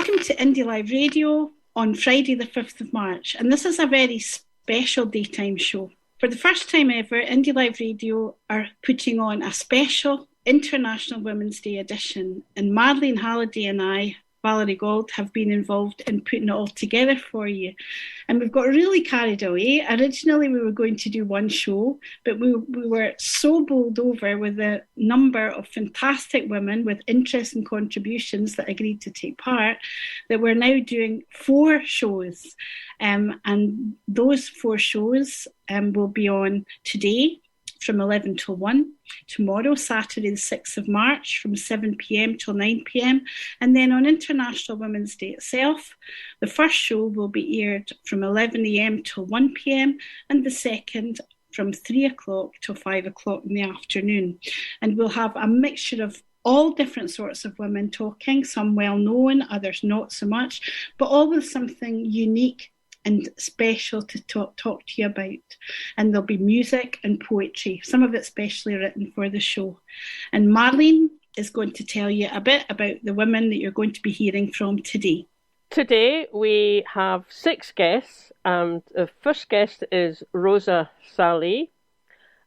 Welcome to Indyliveradio on Friday the 5th of March, and this is a very special daytime show. For the first time ever, Indyliveradio are putting on a special International Women's Day edition, and Marlene, Halliday and I, Valerie, Gauld, have been involved in putting it all together for you. And we've got really carried away. Originally, we were going to do one show, but we were so bowled over with the number of fantastic women with interest and contributions that agreed to take part that we're now doing 4 shows. And those 4 shows will be on today, from 11 till 1, tomorrow, Saturday the 6th of March, from 7 p.m. till 9 p.m, and then on International Women's Day itself, the first show will be aired from 11 a.m. till 1 p.m, and the second from 3 o'clock till 5 o'clock in the afternoon. And we'll have a mixture of all different sorts of women talking, some well-known, others not so much, but all with something unique and special to talk to you about. And there'll be music and poetry, some of it specially written for the show. And Marlene is going to tell you a bit about the women that you're going to be hearing from today. Today we have 6 guests, and the first guest is Roza Salih,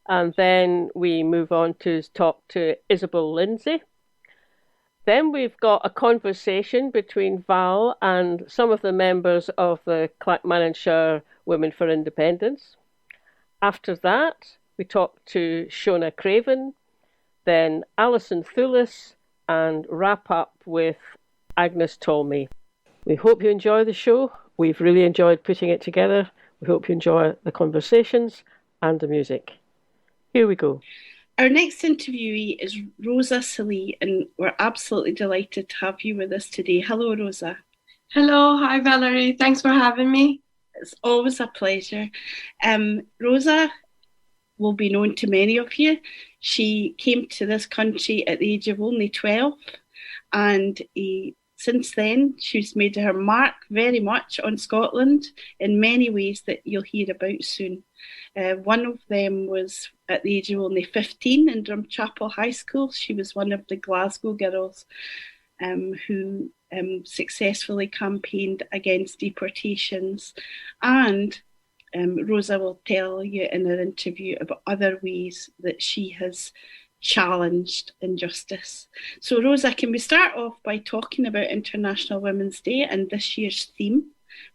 and then we move on to talk to Isobel Lindsay. Then we've got a conversation between Val and some of the members of the Clackmannanshire Women for Independence. After that, we talk to Shona Craven, then Alison Thewliss, and wrap up with Agnes Tolmie. We hope you enjoy the show. We've really enjoyed putting it together. We hope you enjoy the conversations and the music. Here we go. Our next interviewee is Roza Salih, and we're absolutely delighted to have you with us today. Hello, Roza. Hello. Hi, Valerie. Thanks for having me. It's always a pleasure. Roza will be known to many of you. She came to this country at the age of only 12, and since then, she's made her mark very much on Scotland in many ways that you'll hear about soon. One of them was at the age of only 15 in Drumchapel High School. She was one of the Glasgow girls who successfully campaigned against deportations. And Roza will tell you in her interview about other ways that she has challenged injustice. So Roza, can we start off by talking about International Women's Day and this year's theme,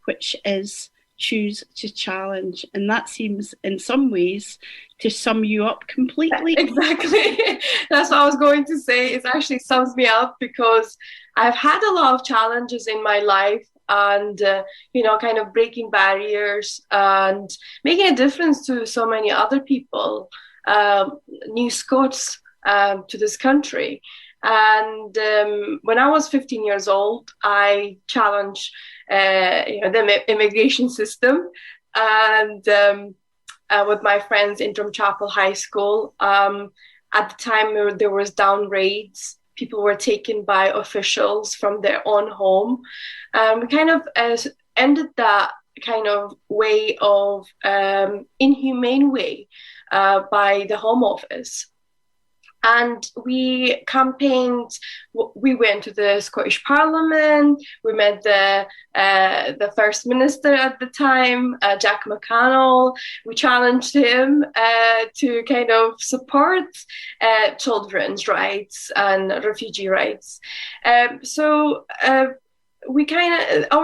which is choose to challenge? And that seems in some ways to sum you up completely. Exactly. That's what I was going to say. It actually sums me up because I've had a lot of challenges in my life and, kind of breaking barriers and making a difference to so many other people. New Scots to this country. And when I was 15 years old, I challenged the immigration system, and with my friends in Drumchapel High School. At the time, there was down raids. People were taken by officials from their own home. We kind of ended that kind of way of inhumane way by the Home Office. And we campaigned, we went to the Scottish Parliament, we met the First Minister at the time, Jack McConnell. We challenged him to kind of support children's rights and refugee rights. Our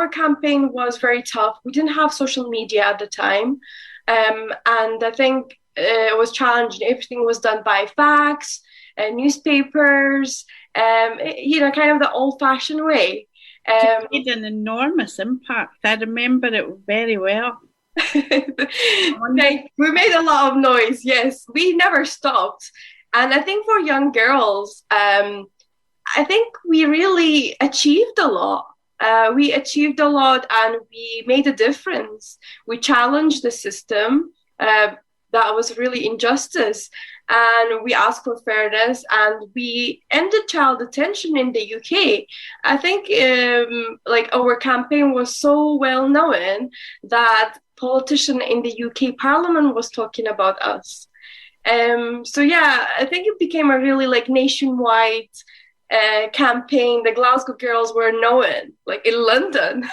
campaign was very tough. We didn't have social media at the time. And I think it was challenging. Everything was done by fax, newspapers, kind of the old-fashioned way. It made an enormous impact. I remember it very well. We made a lot of noise, yes. We never stopped. And I think for young girls, I think we really achieved a lot. We achieved a lot and we made a difference. We challenged the system. That was really injustice, and we asked for fairness, and we ended child detention in the UK. I think our campaign was so well known that politician in the UK Parliament was talking about us. I think it became a really nationwide campaign, the Glasgow girls were known, like in London.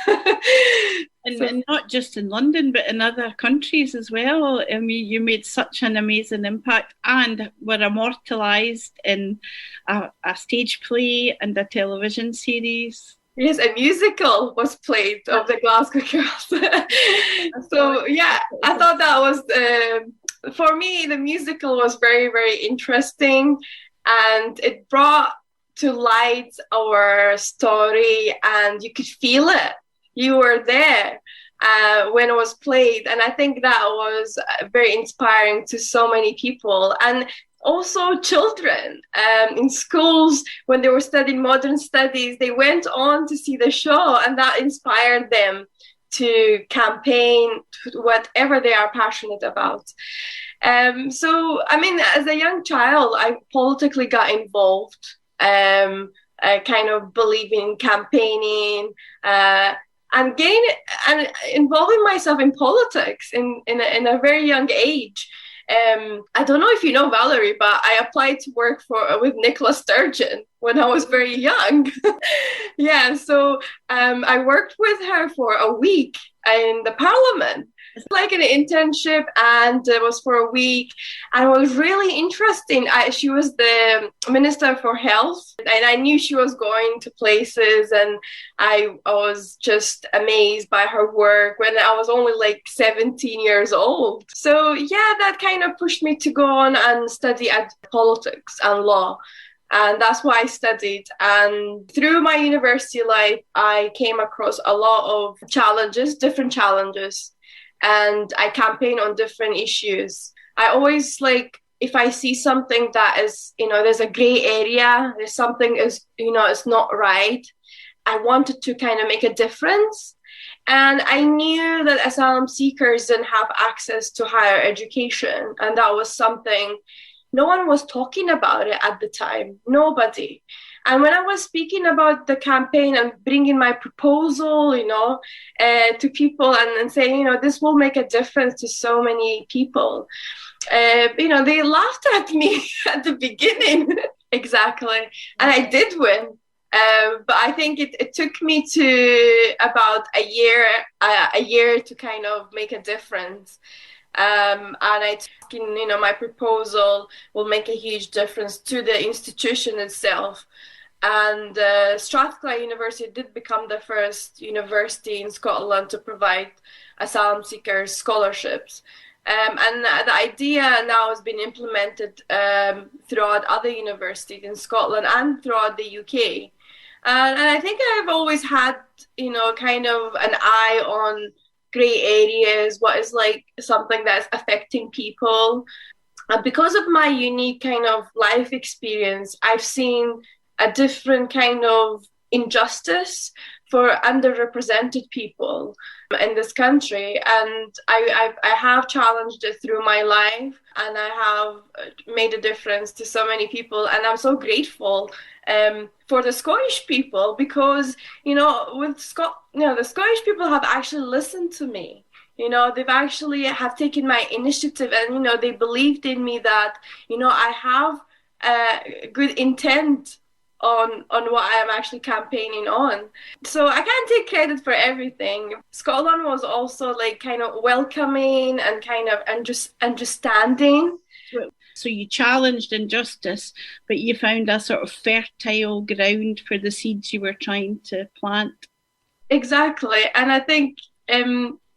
And not just in London, but in other countries as well. I mean, you made such an amazing impact and were immortalised in a stage play and a television series. Yes, a musical was played of the Glasgow girls. So, yeah, I thought that was, for me, the musical was very, very interesting. And it brought to light our story, and you could feel it. You were there when it was played. And I think that was very inspiring to so many people. And also children in schools, when they were studying modern studies, they went on to see the show, and that inspired them to campaign to whatever they are passionate about. So, I mean, as a young child, I politically got involved. I kind of believe in campaigning and involving myself in politics in a very young age. I don't know if you know Valerie, but I applied to work with Nicola Sturgeon when I was very young. Yeah, so I worked with her for a week in the Parliament. It's like an internship, and it was for a week, and it was really interesting. She was the Minister for Health, and I knew she was going to places, and I was just amazed by her work when I was only like 17 years old. So yeah, that kind of pushed me to go on and study politics and law. And that's what I studied. And through my university life, I came across a lot of challenges, different challenges. And I campaign on different issues. I always if I see something that is, there's a gray area, there's something is, it's not right, I wanted to kind of make a difference. And I knew that asylum seekers didn't have access to higher education. And that was something, no one was talking about it at the time, nobody. And when I was speaking about the campaign and bringing my proposal, to people and saying, this will make a difference to so many people, they laughed at me at the beginning. Exactly. And I did win. But I think it took me to about a year to kind of make a difference. And I think, my proposal will make a huge difference to the institution itself. And Strathclyde University did become the first university in Scotland to provide asylum seekers scholarships. And the idea now has been implemented throughout other universities in Scotland and throughout the UK. And I think I've always had, kind of an eye on grey areas, what is something that's affecting people. And because of my unique kind of life experience, I've seen a different kind of injustice for underrepresented people in this country, and I have challenged it through my life, and I have made a difference to so many people, and I'm so grateful for the Scottish people, because the Scottish people have actually listened to me. They've actually have taken my initiative, and they believed in me that I have good intent on what I am actually campaigning on. So I can't take credit for everything. Scotland was also kind of welcoming and kind of understanding. So you challenged injustice, but you found a sort of fertile ground for the seeds you were trying to plant. Exactly. And I think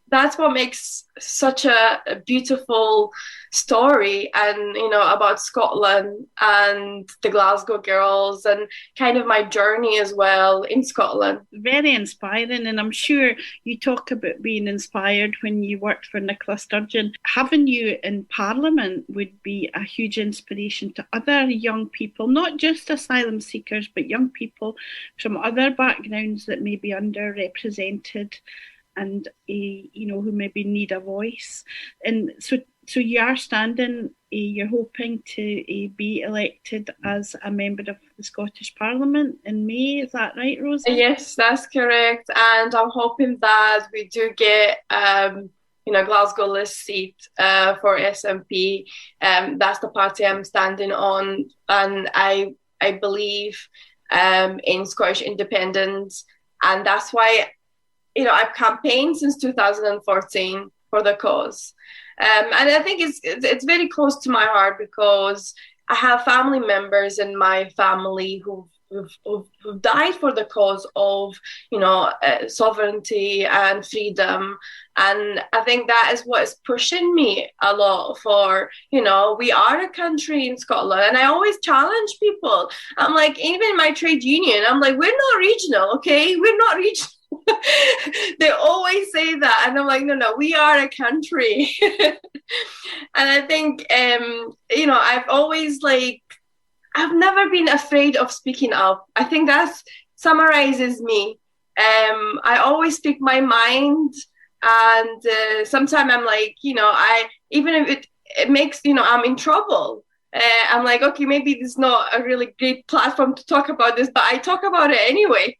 that's what makes such a beautiful story, and about Scotland and the Glasgow girls, and kind of my journey as well in Scotland. Very inspiring, and I'm sure you talk about being inspired when you worked for Nicola Sturgeon. Having you in Parliament would be a huge inspiration to other young people, not just asylum seekers, but young people from other backgrounds that may be underrepresented and who maybe need a voice. And so you are standing, you're hoping to be elected as a member of the Scottish Parliament in May, is that right, Rosa? Yes, that's correct. And I'm hoping that we do get Glasgow list seat for SNP. That's the party I'm standing on, and I believe in Scottish independence. And that's why, I've campaigned since 2014 for the cause. And I think it's very close to my heart because I have family members in my family who've died for the cause of, sovereignty and freedom. And I think that is what is pushing me a lot for, we are a country in Scotland. And I always challenge people. I'm like, even in my trade union, I'm like, we're not regional, okay? We're not regional. They always say that. And I'm like, no, we are a country. And I think, I've always I've never been afraid of speaking up. I think that summarizes me. I always speak my mind, and sometimes I'm like, even if it makes, I'm in trouble. I'm like, okay, maybe this is not a really great platform to talk about this, but I talk about it anyway.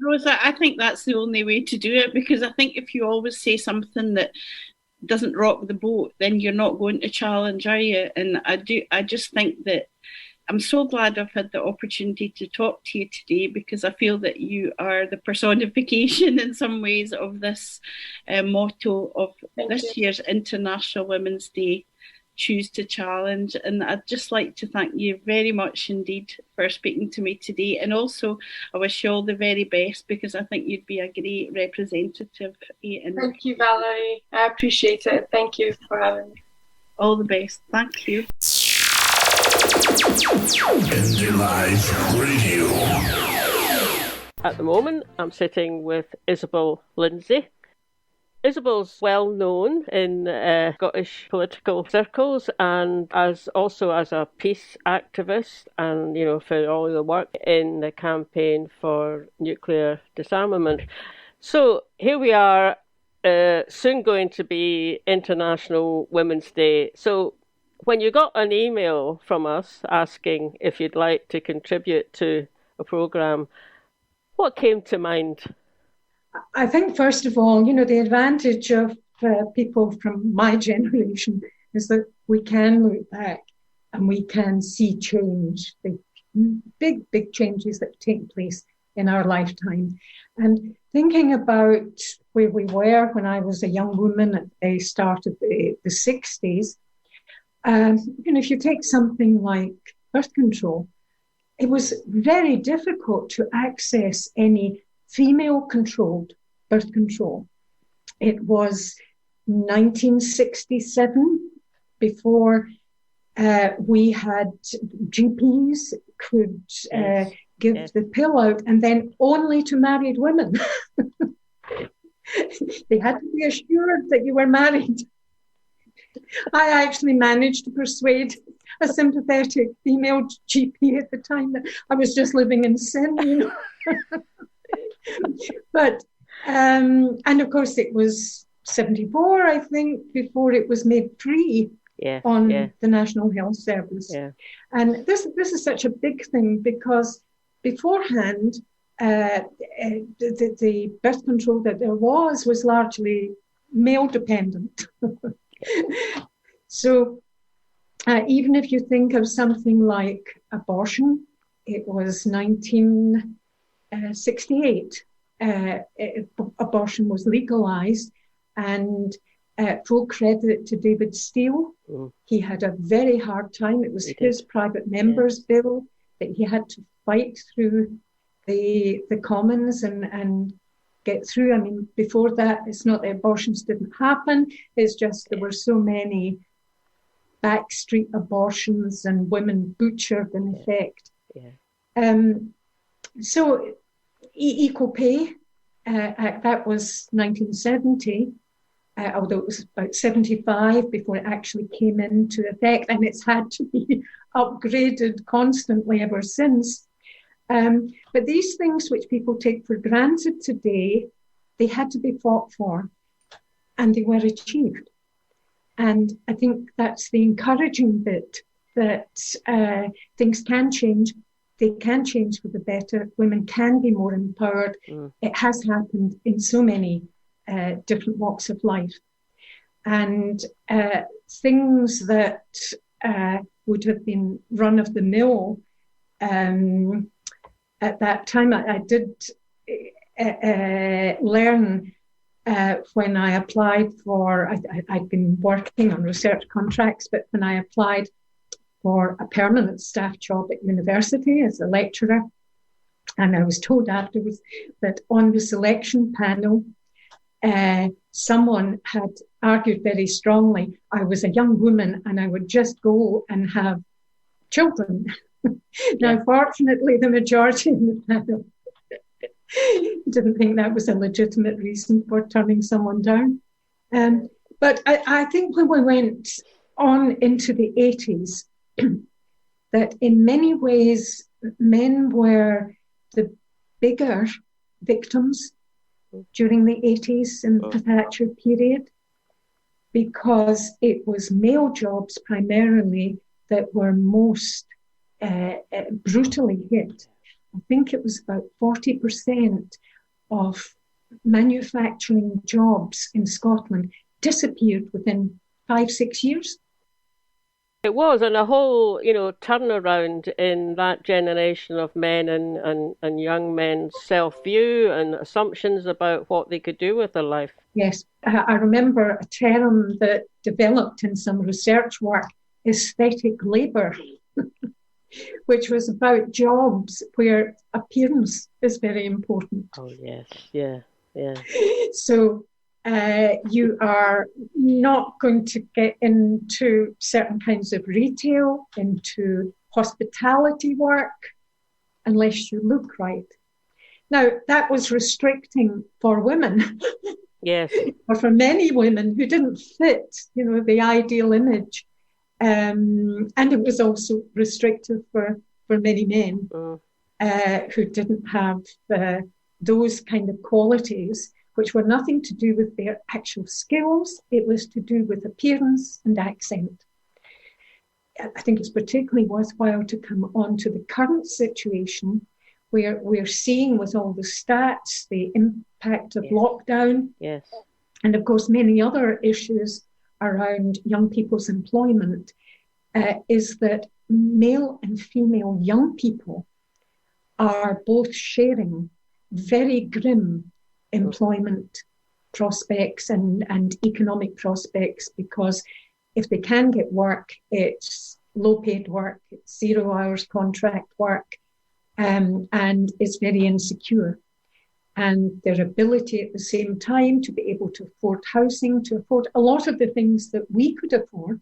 Rosa, I think that's the only way to do it, because I think if you always say something that doesn't rock the boat, then you're not going to challenge, are you? And I just think that I'm so glad I've had the opportunity to talk to you today, because I feel that you are the personification in some ways of this motto of this year's International Women's Day, Choose to Challenge. And I'd just like to thank you very much indeed for speaking to me today. And also I wish you all the very best, because I think you'd be a great representative. Thank you, Valerie. I appreciate it. Thank you for having me. All the best. Thank you. Indyliveradio. At the moment, I'm sitting with Isobel Lindsay. Isobel's well known in Scottish political circles, and also as a peace activist, and for all the work in the campaign for nuclear disarmament. So here we are, soon going to be International Women's Day. So when you got an email from us asking if you'd like to contribute to a programme, what came to mind? I think, first of all, the advantage of people from my generation is that we can look back and we can see change, the big changes that take place in our lifetime. And thinking about where we were when I was a young woman at the start of the 60s, if you take something like birth control, it was very difficult to access any female-controlled birth control. It was 1967 before we had GPs could give the pill out, and then only to married women. They had to be assured that you were married. I actually managed to persuade a sympathetic female GP at the time that I was just living in sin, But, and of course it was 74, I think, before it was made free on the National Health Service. Yeah. And this is such a big thing, because beforehand, the birth control that there was largely male dependent. So even if you think of something like abortion, it was 1968. Abortion was legalized, and full credit to David Steele. He had a very hard time. It was his private member's bill that he had to fight through the Commons and get through. I mean, before that, it's not that abortions didn't happen, it's just there were so many backstreet abortions and women butchered in effect. So equal pay act, that was 1970, although it was about 75 before it actually came into effect, and it's had to be upgraded constantly ever since. But these things which people take for granted today, they had to be fought for, and they were achieved. And I think that's the encouraging bit, that things can change. They can change for the better. Women can be more empowered. It has happened in so many different walks of life. And things that would have been run of the mill at that time, I did learn when I applied for, I'd been working on research contracts, but when I applied for a permanent staff job at university as a lecturer, and I was told afterwards that on the selection panel, someone had argued very strongly I was a young woman and I would just go and have children. Now, fortunately, the majority of the panel didn't think that was a legitimate reason for turning someone down. But I think when we went on into the 80s, that in many ways, men were the bigger victims during the 80s and the Thatcher period, because it was male jobs primarily that were most brutally hit. I think it was about 40% of manufacturing jobs in Scotland disappeared within 5-6 years. It was, and a whole, turnaround in that generation of men and young men's self-view and assumptions about what they could do with their life. Yes, I remember a term that developed in some research work, aesthetic labour, which was about jobs where appearance is very important. Oh, yes, yeah. So you are not going to get into certain kinds of retail, into hospitality work, unless you look right. Now, that was restricting for women. Yes. Or for many women who didn't fit, the ideal image. And it was also restrictive for many men who didn't have those kind of qualities, which were nothing to do with their actual skills. It was to do with appearance and accent. I think it's particularly worthwhile to come on to the current situation where we're seeing with all the stats, the impact of lockdown, and of course many other issues around young people's employment, is that male and female young people are both sharing very grim employment prospects and economic prospects, because if they can get work, it's low-paid work, it's 0 hours contract work, and it's very insecure. And their ability at the same time to be able to afford housing, to afford a lot of the things that we could afford,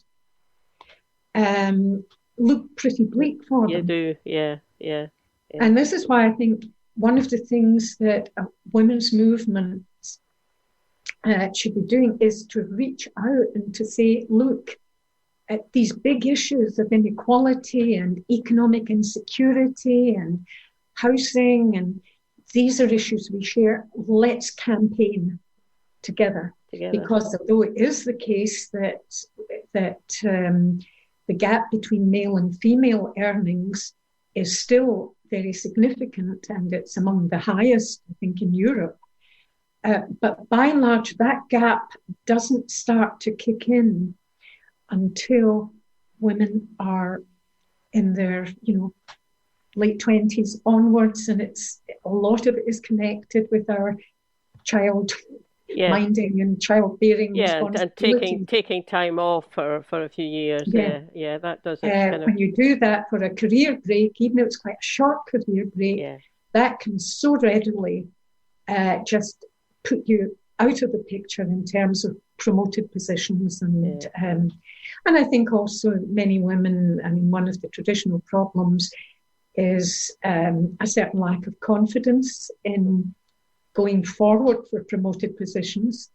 look pretty bleak for them. You do, yeah. And this is why I think one of the things that women's movements should be doing is to reach out and to say, look, at these big issues of inequality and economic insecurity and housing, and these are issues we share. Let's campaign together. Because although it is the case that the gap between male and female earnings is still very significant, and it's among the highest, I think, in Europe. But by and large, that gap doesn't start to kick in until women are in their, late 20s onwards, and a lot of it is connected with our child minding and childbearing responsibility. And taking time off for a few years. Yeah, that does it. When you do that for a career break, even though it's quite a short career break, that can so readily just put you out of the picture in terms of promoted positions. And I think also many women, one of the traditional problems is a certain lack of confidence in going forward for promoted positions.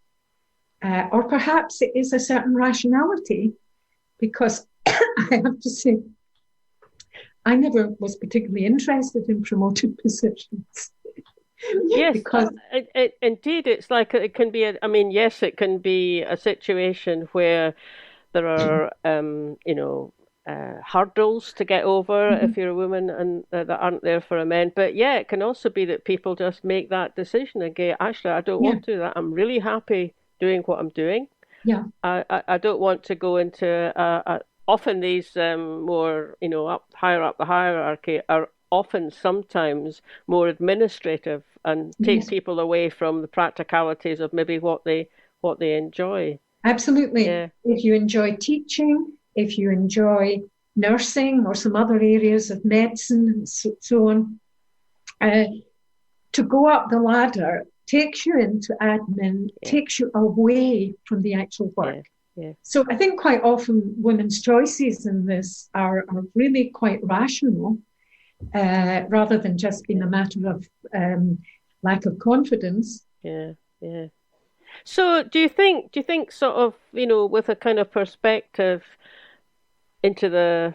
Or perhaps it is a certain rationality, because I have to say, I never was particularly interested in promoted positions. Yes, because indeed, it's like it can be. It can be a situation where there are, hurdles to get over if you're a woman and that aren't there for a man. But it can also be that people just make that decision and go, actually, I don't want to do that. I'm really happy doing what I'm doing. Yeah, I don't want to go into often these more, higher up the hierarchy are often sometimes more administrative and take people away from the practicalities of maybe what they enjoy. Absolutely. Yeah. If you enjoy teaching, if you enjoy nursing or some other areas of medicine and so on, to go up the ladder takes you into admin, takes you away from the actual work. Yeah. So I think quite often women's choices in this are really quite rational, rather than just being a matter of lack of confidence. Yeah. So do you think sort of, with a kind of perspective into the,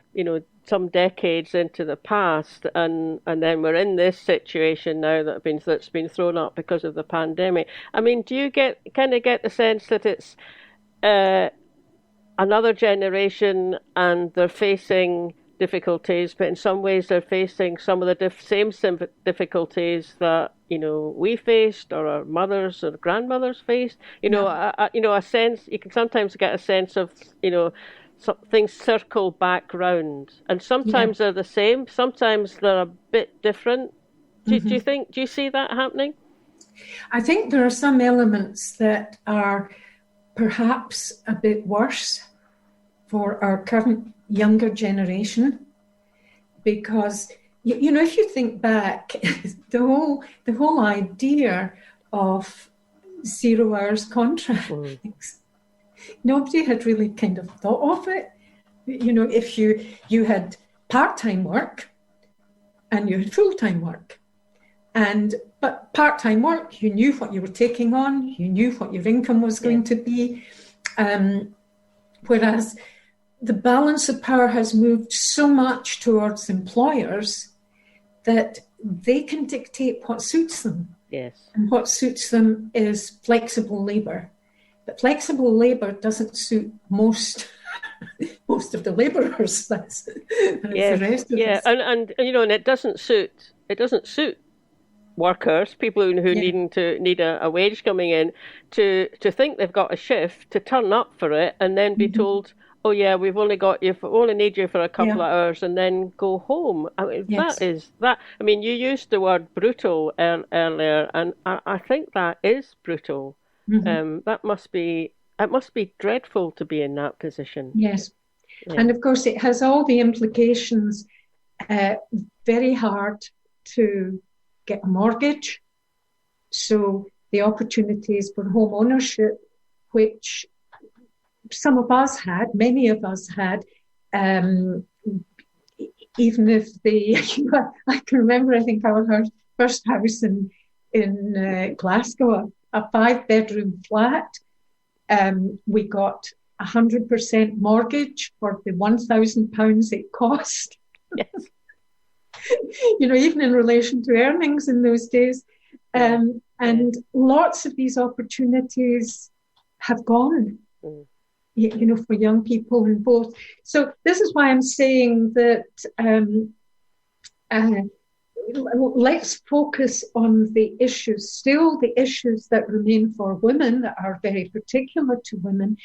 some decades into the past, and then we're in this situation now that's been thrown up because of the pandemic. I mean, do you get the sense that it's another generation and they're facing difficulties, but in some ways they're facing some of the same difficulties that we faced, or our mothers or grandmothers faced? A sense, you can sometimes get a sense of things circle back round, and sometimes they're the same, sometimes they're a bit different. Do you see that happening? I think there are some elements that are perhaps a bit worse for our current younger generation, because if you think back, the whole idea of 0 hours contracts, nobody had really kind of thought of it. If you had part-time work and you had full-time work, but part-time work, you knew what you were taking on, you knew what your income was going to be, whereas the balance of power has moved so much towards employers that they can dictate what suits them. Yes. And what suits them is flexible labour. But flexible labour doesn't suit most of the labourers. That's the rest of us. And it doesn't suit workers, people who need a wage coming in, to think they've got a shift, to turn up for it, and then be told, oh yeah, we've only need you for a couple of hours, and then go home. I mean, that. I mean, you used the word brutal earlier, and I think that is brutal. It must be dreadful to be in that position. Yes, and of course it has all the implications. Very hard to get a mortgage, so the opportunities for home ownership, which some of us had, many of us had, even if I can remember, I think our first house in Glasgow, a 5-bedroom flat, we got 100% mortgage for the £1,000 it cost. Yes. Even in relation to earnings in those days. And lots of these opportunities have gone. For young people in both. So this is why I'm saying that let's focus on the issues that remain for women, that are very particular to women,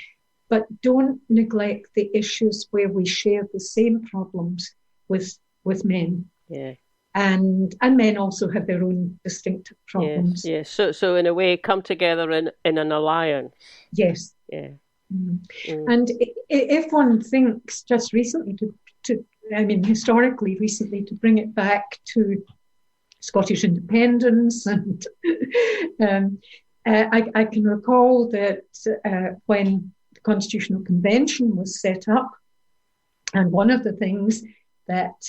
but don't neglect the issues where we share the same problems with men. Yeah. And men also have their own distinctive problems. Yes. So in a way, come together in an alliance. Yes. Yeah. And if one thinks just recently historically recently, to bring it back to Scottish independence, and I can recall that when the Constitutional Convention was set up, and one of the things that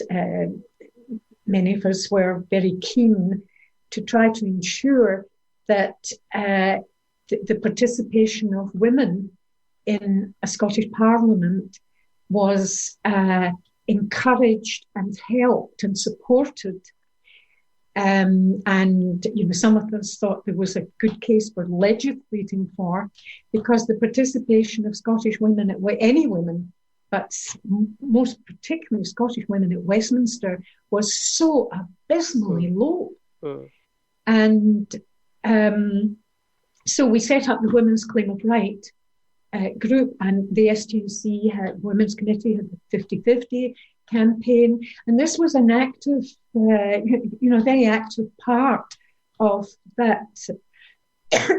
many of us were very keen to try to ensure that the participation of women in a Scottish Parliament was encouraged and helped and supported. And some of us thought there was a good case for legislating for, because the participation of Scottish women, any women, but most particularly Scottish women at Westminster, was so abysmally low. And so we set up the Women's Claim of Right group, and the STUC Women's Committee had 50-50, campaign. And this was an active, very active part of that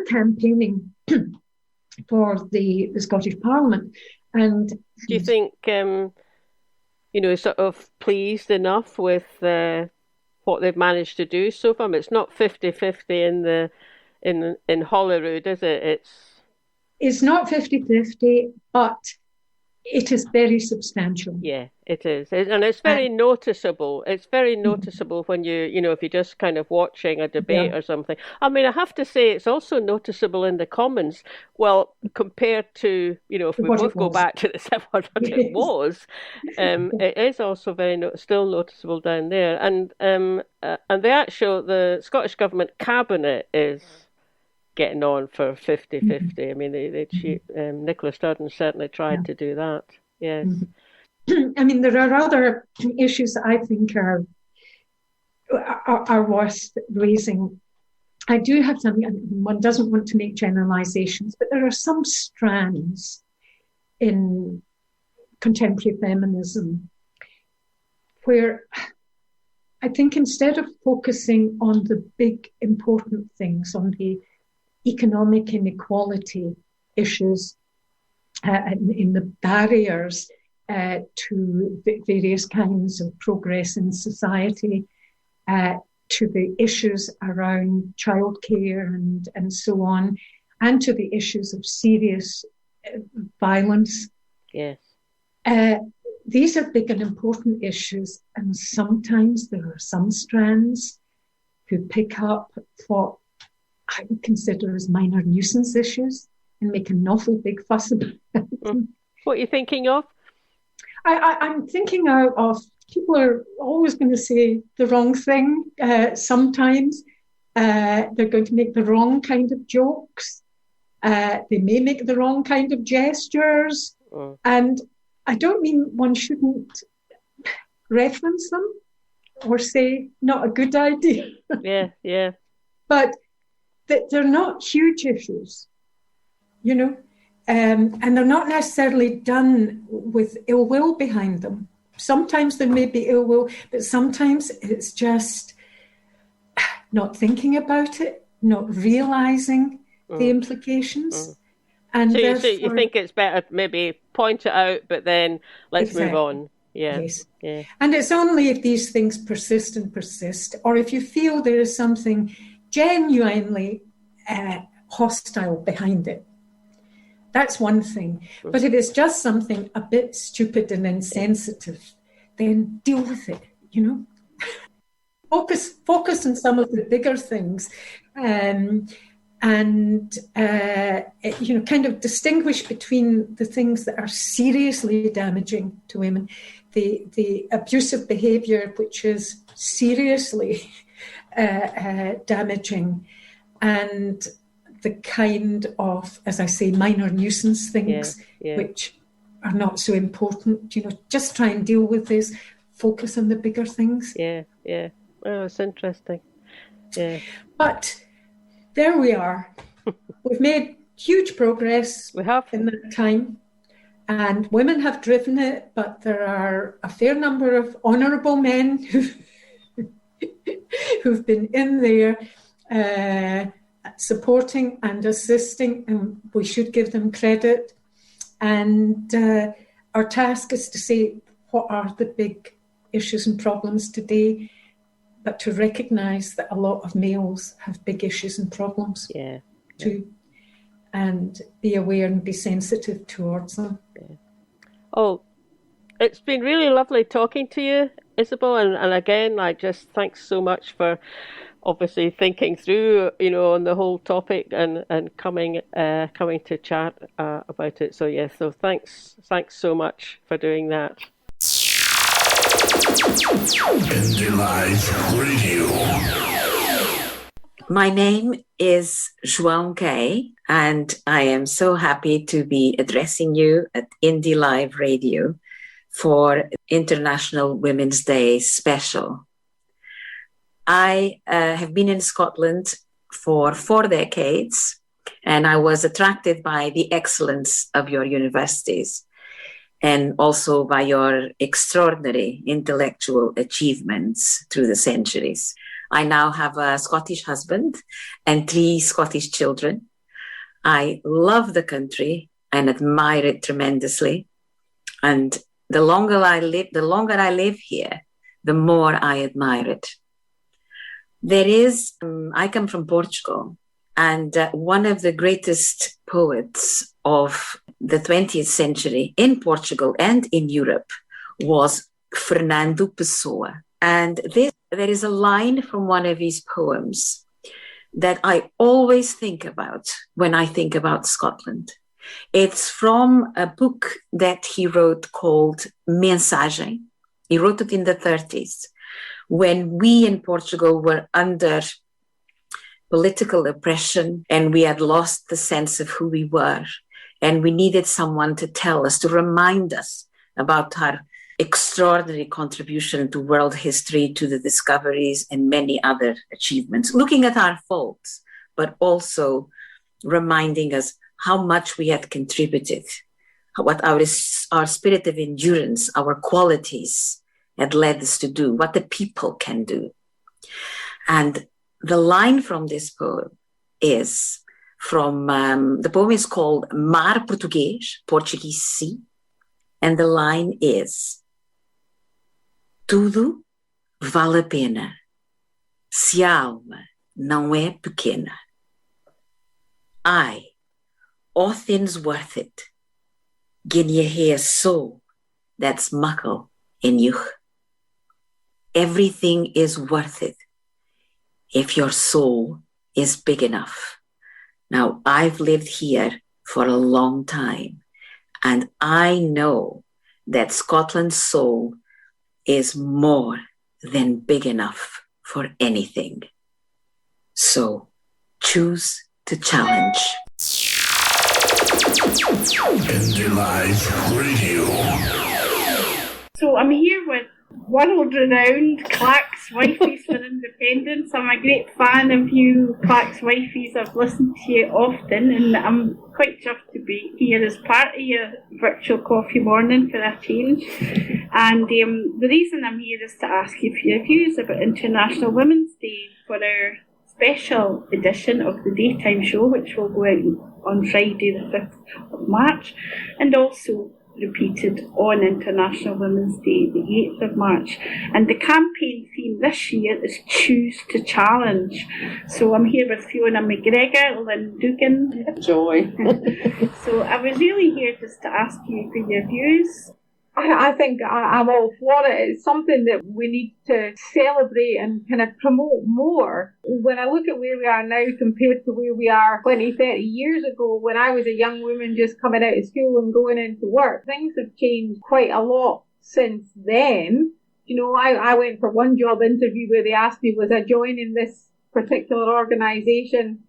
campaigning for the Scottish Parliament. And do you think, sort of pleased enough with what they've managed to do so far? It's not 50-50 in Holyrood, is it? It's not 50-50, but it is very substantial. Yeah, it is. And it's very noticeable. It's very noticeable when if you're just kind of watching a debate or something. I mean, I have to say it's also noticeable in the Commons. Well, compared to, if we both go back to what it was, it is also still noticeable down there. And the Scottish Government Cabinet is getting on for 50-50. I mean, Nicola Sturgeon certainly tried to do that. Yes. I mean, there are other issues that I think are worth raising. I do have some, one doesn't want to make generalizations, but there are some strands in contemporary feminism where I think instead of focusing on the big important things, on the economic inequality issues, in the barriers to various kinds of progress in society, to the issues around childcare and so on, and to the issues of serious violence. Yes. These are big and important issues, and sometimes there are some strands who pick up what I would consider as minor nuisance issues and make an awful big fuss about them. What are you thinking of? I'm thinking of people are always going to say the wrong thing. Sometimes they're going to make the wrong kind of jokes. They may make the wrong kind of gestures. And I don't mean one shouldn't reference them or say not a good idea. Yeah. But they're not huge issues, and they're not necessarily done with ill will behind them. Sometimes there may be ill will, but sometimes it's just not thinking about it, not realising the implications. And so you think it's better maybe point it out, but then let's move on. Yeah. Yes. Yeah. And it's only if these things persist, or if you feel there is something genuinely hostile behind it. That's one thing. But if it's just something a bit stupid and insensitive, then deal with it, Focus on some of the bigger things and kind of distinguish between the things that are seriously damaging to women, the abusive behaviour which is seriously damaging, and the kind of, as I say, minor nuisance things which are not so important. Just try and deal with this. Focus on the bigger things. Yeah. Oh, it's interesting. Yeah. But there we are. We've made huge progress. We have in that time, and women have driven it. But there are a fair number of honourable men who've been in there. Supporting and assisting, and we should give them credit. And our task is to say what are the big issues and problems today, but to recognise that a lot of males have big issues and problems too, and be aware and be sensitive towards them. Yeah. Oh, it's been really lovely talking to you, Isobel, and again, just thanks so much for obviously thinking through, on the whole topic and coming to chat about it. So so thanks so much for doing that. Indyliveradio. My name is Joan Kay, and I am so happy to be addressing you at Indyliveradio for International Women's Day special. I have been in Scotland for 4 decades, and I was attracted by the excellence of your universities. and also by your extraordinary intellectual achievements through the centuries. I now have a Scottish husband and 3 Scottish children. I love the country and admire it tremendously. And the longer I live here, the more I admire it. I come from Portugal, and one of the greatest poets of the 20th century in Portugal and in Europe was Fernando Pessoa. And there is a line from one of his poems that I always think about when I think about Scotland. It's from a book that he wrote called Mensagem. He wrote it in the 30s, when we in Portugal were under political oppression and we had lost the sense of who we were. And we needed someone to tell us, to remind us about our extraordinary contribution to world history, to the discoveries and many other achievements, looking at our faults, but also reminding us how much we had contributed, what our spirit of endurance, our qualities had led us to do, what the people can do. And the line from this poem is from, the poem is called Mar Português, Portuguese Sea, and the line is: tudo vale a pena se a alma não é pequena. Aye, all things worth it, gin ye hae a soul that's muckle in you. Everything is worth it if your soul is big enough. Now, I've lived here for a long time, and I know that Scotland's soul is more than big enough for anything. So, choose to challenge. Indyliveradio. So I'm here with world-renowned Clack's Wifeys for Independence. I'm a great fan of you, Clack's Wifeys. I've listened to you often, and I'm quite chuffed to be here as part of your virtual coffee morning for a change. And the reason I'm here is to ask you for your views about International Women's Day for our special edition of the daytime show, which will go out on Friday the 5th of March, and also repeated on International Women's Day, the 8th of March. And the campaign theme this year is Choose to Challenge. So I'm here with Fiona McGregor, Lynn Dugan. Joy. So I was really here just to ask you for your views. I think I'm all for it. It's something that we need to celebrate and kind of promote more. When I look at where we are now compared to where we are 20, 30 years ago, when I was a young woman just coming out of school and going into work, things have changed quite a lot since then. You know, I went for one job interview where they asked me, was I joining this particular organisation,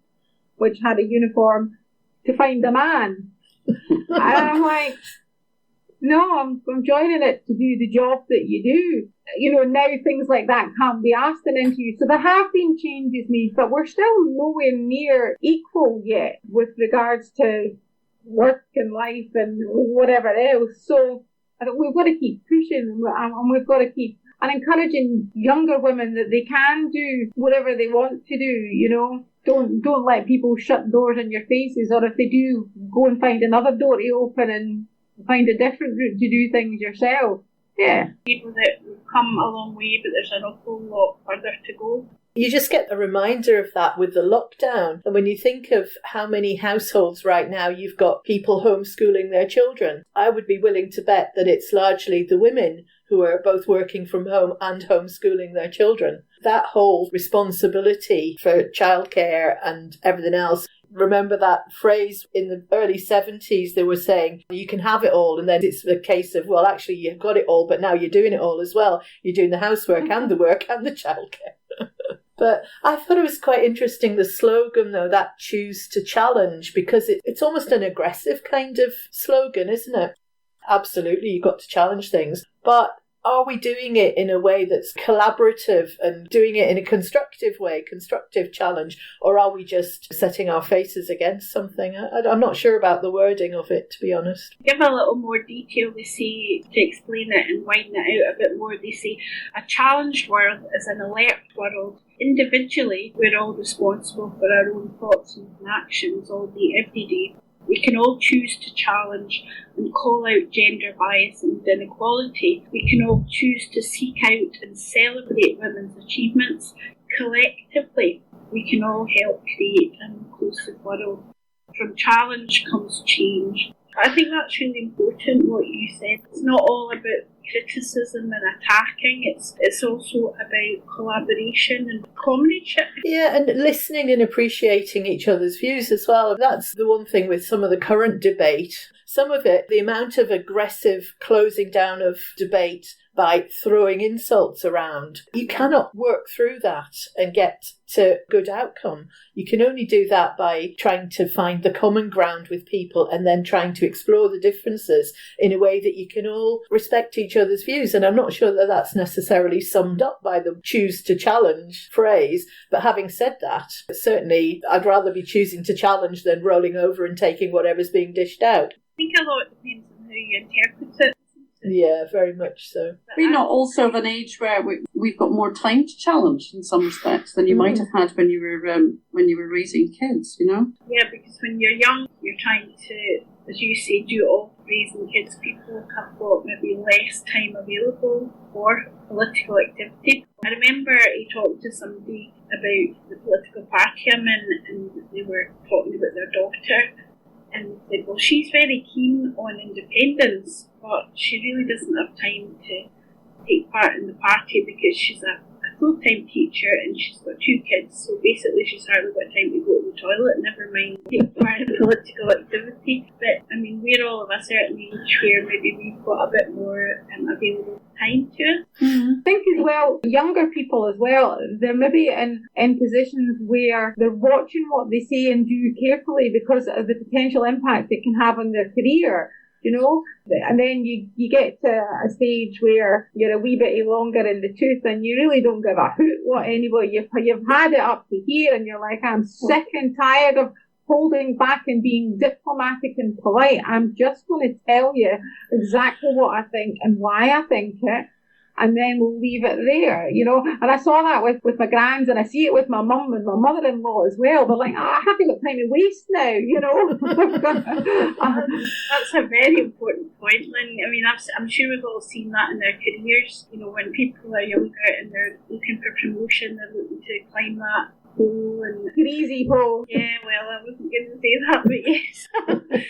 which had a uniform, to find a man? And I'm like, no, I'm joining it to do the job that you do. You know, now things like that can't be asked in interviews. So there have been changes made, but we're still nowhere near equal yet with regards to work and life and whatever else. So I think we've got to keep pushing, and we've got to keep encouraging younger women that they can do whatever they want to do, you know. Don't let people shut doors in your faces, or if they do, go and find another door to open and find a different route to do things yourself. Yeah. People that have come a long way, but there's an awful lot further to go. You just get a reminder of that with the lockdown. And when you think of how many households right now you've got people homeschooling their children, I would be willing to bet that it's largely the women who are both working from home and homeschooling their children. That whole responsibility for childcare and everything else. Remember that phrase in the early 70s, they were saying, you can have it all. And then it's the case of, well, actually, you've got it all, but now you're doing it all as well. You're doing the housework and the work and the childcare. But I thought it was quite interesting, the slogan, though, that choose to challenge, because it's almost an aggressive kind of slogan, isn't it? Absolutely, you've got to challenge things. But are we doing it in a way that's collaborative and doing it in a constructive way, constructive challenge, or are we just setting our faces against something? I'm not sure about the wording of it, to be honest. Give a little more detail, they say, to explain it and widen it out a bit more. They say a challenged world is an alert world. Individually, we're all responsible for our own thoughts and actions all day, every day. We can all choose to challenge and call out gender bias and inequality. We can all choose to seek out and celebrate women's achievements. Collectively, we can all help create an inclusive world. From challenge comes change. I think that's really important, what you said. It's not all about criticism and attacking. It's also about collaboration and comradeship. Yeah, and listening and appreciating each other's views as well. That's the one thing with some of the current debate. Some of it, the amount of aggressive closing down of debate by throwing insults around. You cannot work through that and get to a good outcome. You can only do that by trying to find the common ground with people and then trying to explore the differences in a way that you can all respect each other's views. And I'm not sure that that's necessarily summed up by the choose to challenge phrase. But having said that, certainly I'd rather be choosing to challenge than rolling over and taking whatever's being dished out. I think a lot depends on how you interpret it. Yeah, very much so. We're not also of an age where we've got more time to challenge in some respects than you might have had when you were raising kids, you know? Yeah, because when you're young, you're trying to, as you say, do all raising kids. People have got maybe less time available for political activity. I remember I talked to somebody about the political party I'm in, and they were talking about their daughter. And said, well, she's very keen on independence, but she really doesn't have time to take part in the party because she's a full-time teacher and she's got 2 kids. So basically she's hardly got time to go to the toilet, never mind take part in political activity. But, I mean, we're all of a certain age where maybe we've got a bit more available time to it. I think as well, younger people as well, they're maybe in positions where they're watching what they say and do carefully because of the potential impact it can have on their career, you know. And then you get to a stage where you're a wee bit longer in the tooth and you really don't give a hoot what anybody, you've had it up to here and you're like, I'm sick and tired of holding back and being diplomatic and polite. I'm just going to tell you exactly what I think and why I think it, and then we'll leave it there, you know. And I saw that with my grands, and I see it with my mum and my mother-in-law as well. They're like, I haven't got time to waste now, you know. That's a very important point, Lynn. I mean, I'm sure we've all seen that in their careers. You know, when people are younger and they're looking for promotion, they're looking to climb that pole and crazy pole. Yeah, well, I wasn't going to say that, but yes,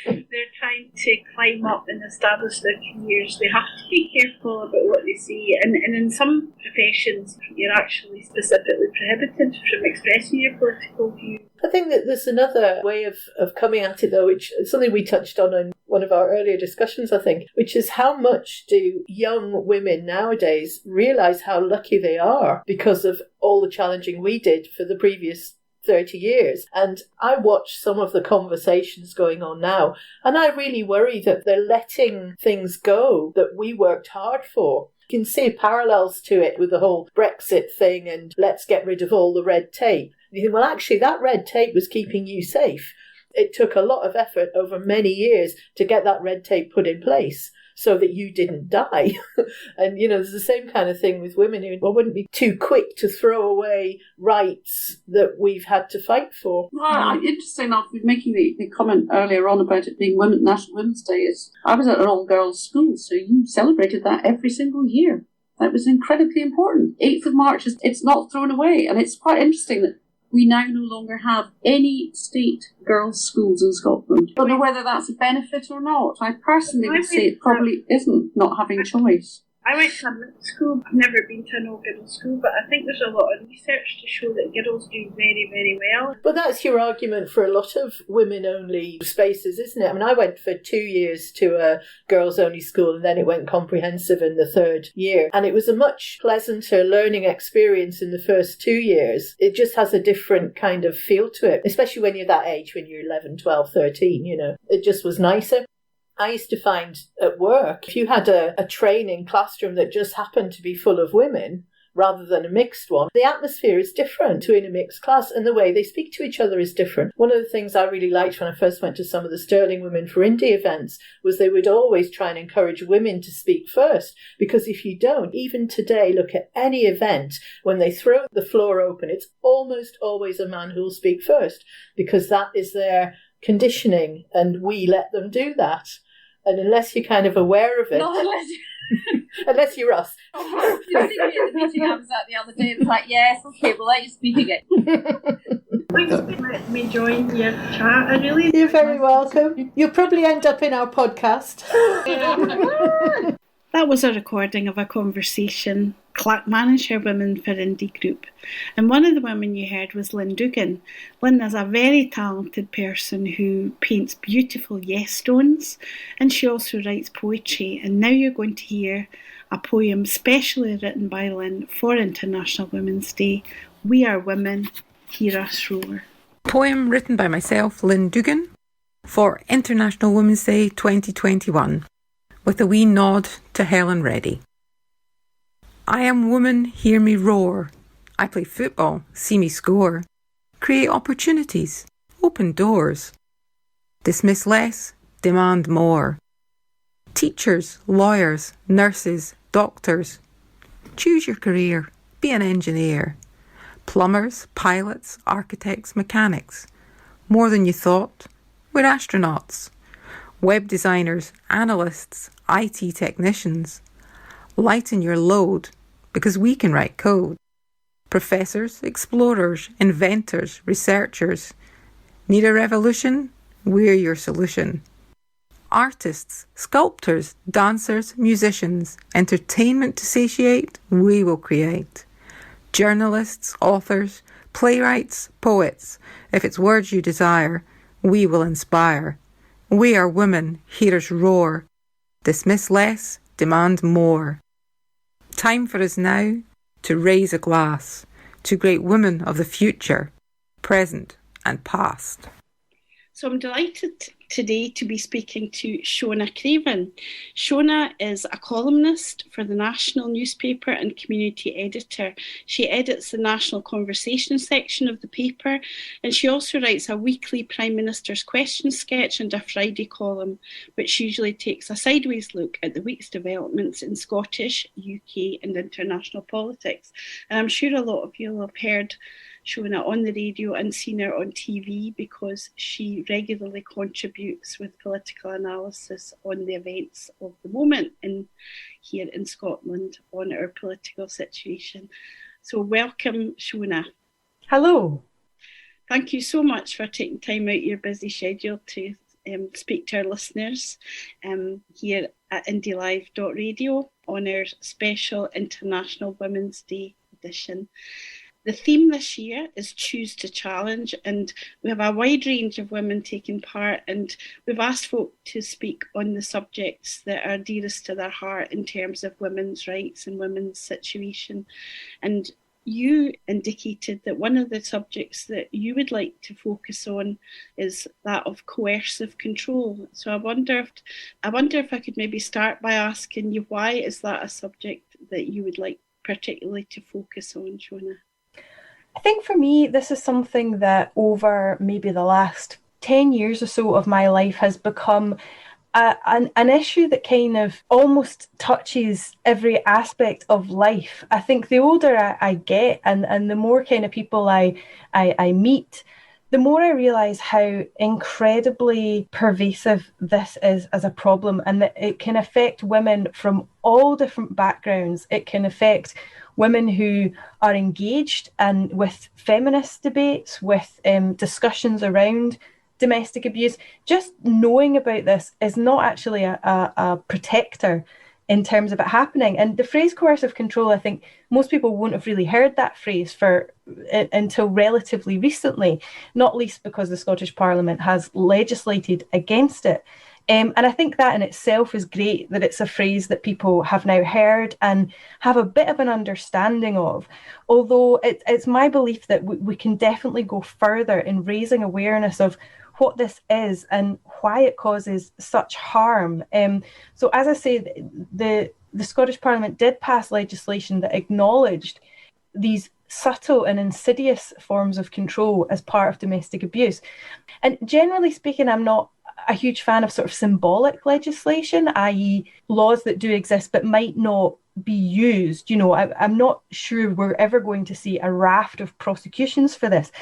they're trying to climb up and establish their careers. They have to be careful about what they say, and in some professions, you're actually specifically prohibited from expressing your political views. I think that there's another way of coming at it, though, which is something we touched on in one of our earlier discussions, I think, which is how much do young women nowadays realise how lucky they are because of all the challenging we did for the previous 30 years. And I watch some of the conversations going on now, and I really worry that they're letting things go that we worked hard for. You can see parallels to it with the whole Brexit thing and let's get rid of all the red tape. You think, well, actually, that red tape was keeping you safe. It took a lot of effort over many years to get that red tape put in place so that you didn't die. And, you know, there's the same kind of thing with women who wouldn't be too quick to throw away rights that we've had to fight for. Well, interesting enough, making the comment earlier on about it being National Women's Day. I was at an all-girls school, so you celebrated that every single year. That was incredibly important. 8th of March, it's not thrown away. And it's quite interesting that we now no longer have any state girls' schools in Scotland. I don't know whether that's a benefit or not. I personally would say it probably isn't, not having choice. I went to a mixed school. I've never been to an all-girls school, but I think there's a lot of research to show that girls do very, very well. But that's your argument for a lot of women-only spaces, isn't it? I mean, I went for 2 years to a girls-only school, and then it went comprehensive in the 3rd year. And it was a much pleasanter learning experience in the first 2 years. It just has a different kind of feel to it, especially when you're that age, when you're 11, 12, 13, you know. It just was nicer. I used to find at work, if you had a training classroom that just happened to be full of women, rather than a mixed one, the atmosphere is different between a mixed class and the way they speak to each other is different. One of the things I really liked when I first went to some of the Sterling Women for Indy events was they would always try and encourage women to speak first, because if you don't, even today, look at any event, when they throw the floor open, it's almost always a man who will speak first, because that is their conditioning and we let them do that. And unless you're kind of aware of it... Not unless unless you're us. The meeting I was at the other day, it was like, yes, okay, we'll let you speak again. Thanks for letting me join your chat. You're very welcome. You'll probably end up in our podcast. That was a recording of a conversation, Clackmannanshire Women for Indy group. And one of the women you heard was Lynn Dugan. Lynn is a very talented person who paints beautiful yes stones, and she also writes poetry. And now you're going to hear a poem specially written by Lynn for International Women's Day. We are women, hear us roar. Poem written by myself, Lynn Dugan, for International Women's Day 2021. With a wee nod to Helen Reddy. I am woman, hear me roar. I play football, see me score. Create opportunities, open doors. Dismiss less, demand more. Teachers, lawyers, nurses, doctors. Choose your career, be an engineer. Plumbers, pilots, architects, mechanics. More than you thought, we're astronauts. Web designers, analysts, IT technicians. Lighten your load, because we can write code. Professors, explorers, inventors, researchers. Need a revolution? We're your solution. Artists, sculptors, dancers, musicians. Entertainment to satiate? We will create. Journalists, authors, playwrights, poets. If it's words you desire, we will inspire. We are women, hear us roar. Dismiss less, demand more. Time for us now to raise a glass to great women of the future, present and past. So I'm delighted today to be speaking to Shona Craven. Shona is a columnist for the national newspaper and community editor. She edits the national conversation section of the paper, and she also writes a weekly Prime Minister's Question sketch and a Friday column, which usually takes a sideways look at the week's developments in Scottish, UK and international politics. And I'm sure a lot of you will have heard Shona on the radio and seen her on TV because she regularly contributes with political analysis on the events of the moment here in Scotland on our political situation. So welcome, Shona. Hello. Thank you so much for taking time out of your busy schedule to speak to our listeners here at Indylive.radio on our special International Women's Day edition. The theme this year is Choose to Challenge, and we have a wide range of women taking part, and we've asked folk to speak on the subjects that are dearest to their heart in terms of women's rights and women's situation. And you indicated that one of the subjects that you would like to focus on is that of coercive control. So I wonder if I could maybe start by asking you, why is that a subject that you would like particularly to focus on, Shona? I think for me, this is something that over maybe the last 10 years or so of my life has become an issue that kind of almost touches every aspect of life. I think the older I get and the more kind of people I meet, the more I realise how incredibly pervasive this is as a problem, and that it can affect women from all different backgrounds. It can affect women who are engaged and with feminist debates, with discussions around domestic abuse. Just knowing about this is not actually a protector in terms of it happening. And the phrase coercive control, I think most people won't have really heard that phrase until relatively recently, not least because the Scottish Parliament has legislated against it. And I think that in itself is great, that it's a phrase that people have now heard and have a bit of an understanding of. Although it's my belief that we can definitely go further in raising awareness of what this is and why it causes such harm. So as I say, the Scottish Parliament did pass legislation that acknowledged these subtle and insidious forms of control as part of domestic abuse. And generally speaking, I'm not a huge fan of sort of symbolic legislation, i.e. laws that do exist but might not be used. I'm not sure we're ever going to see a raft of prosecutions for this.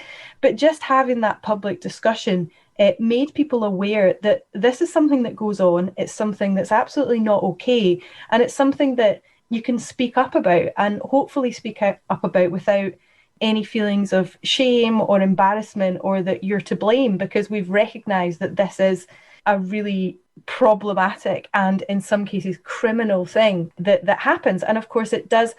But just having that public discussion, it made people aware that this is something that goes on. It's something that's absolutely not okay. And it's something that you can speak up about, and hopefully speak up about without any feelings of shame or embarrassment or that you're to blame, because we've recognised that this is a really problematic and in some cases criminal thing that happens. And of course it does,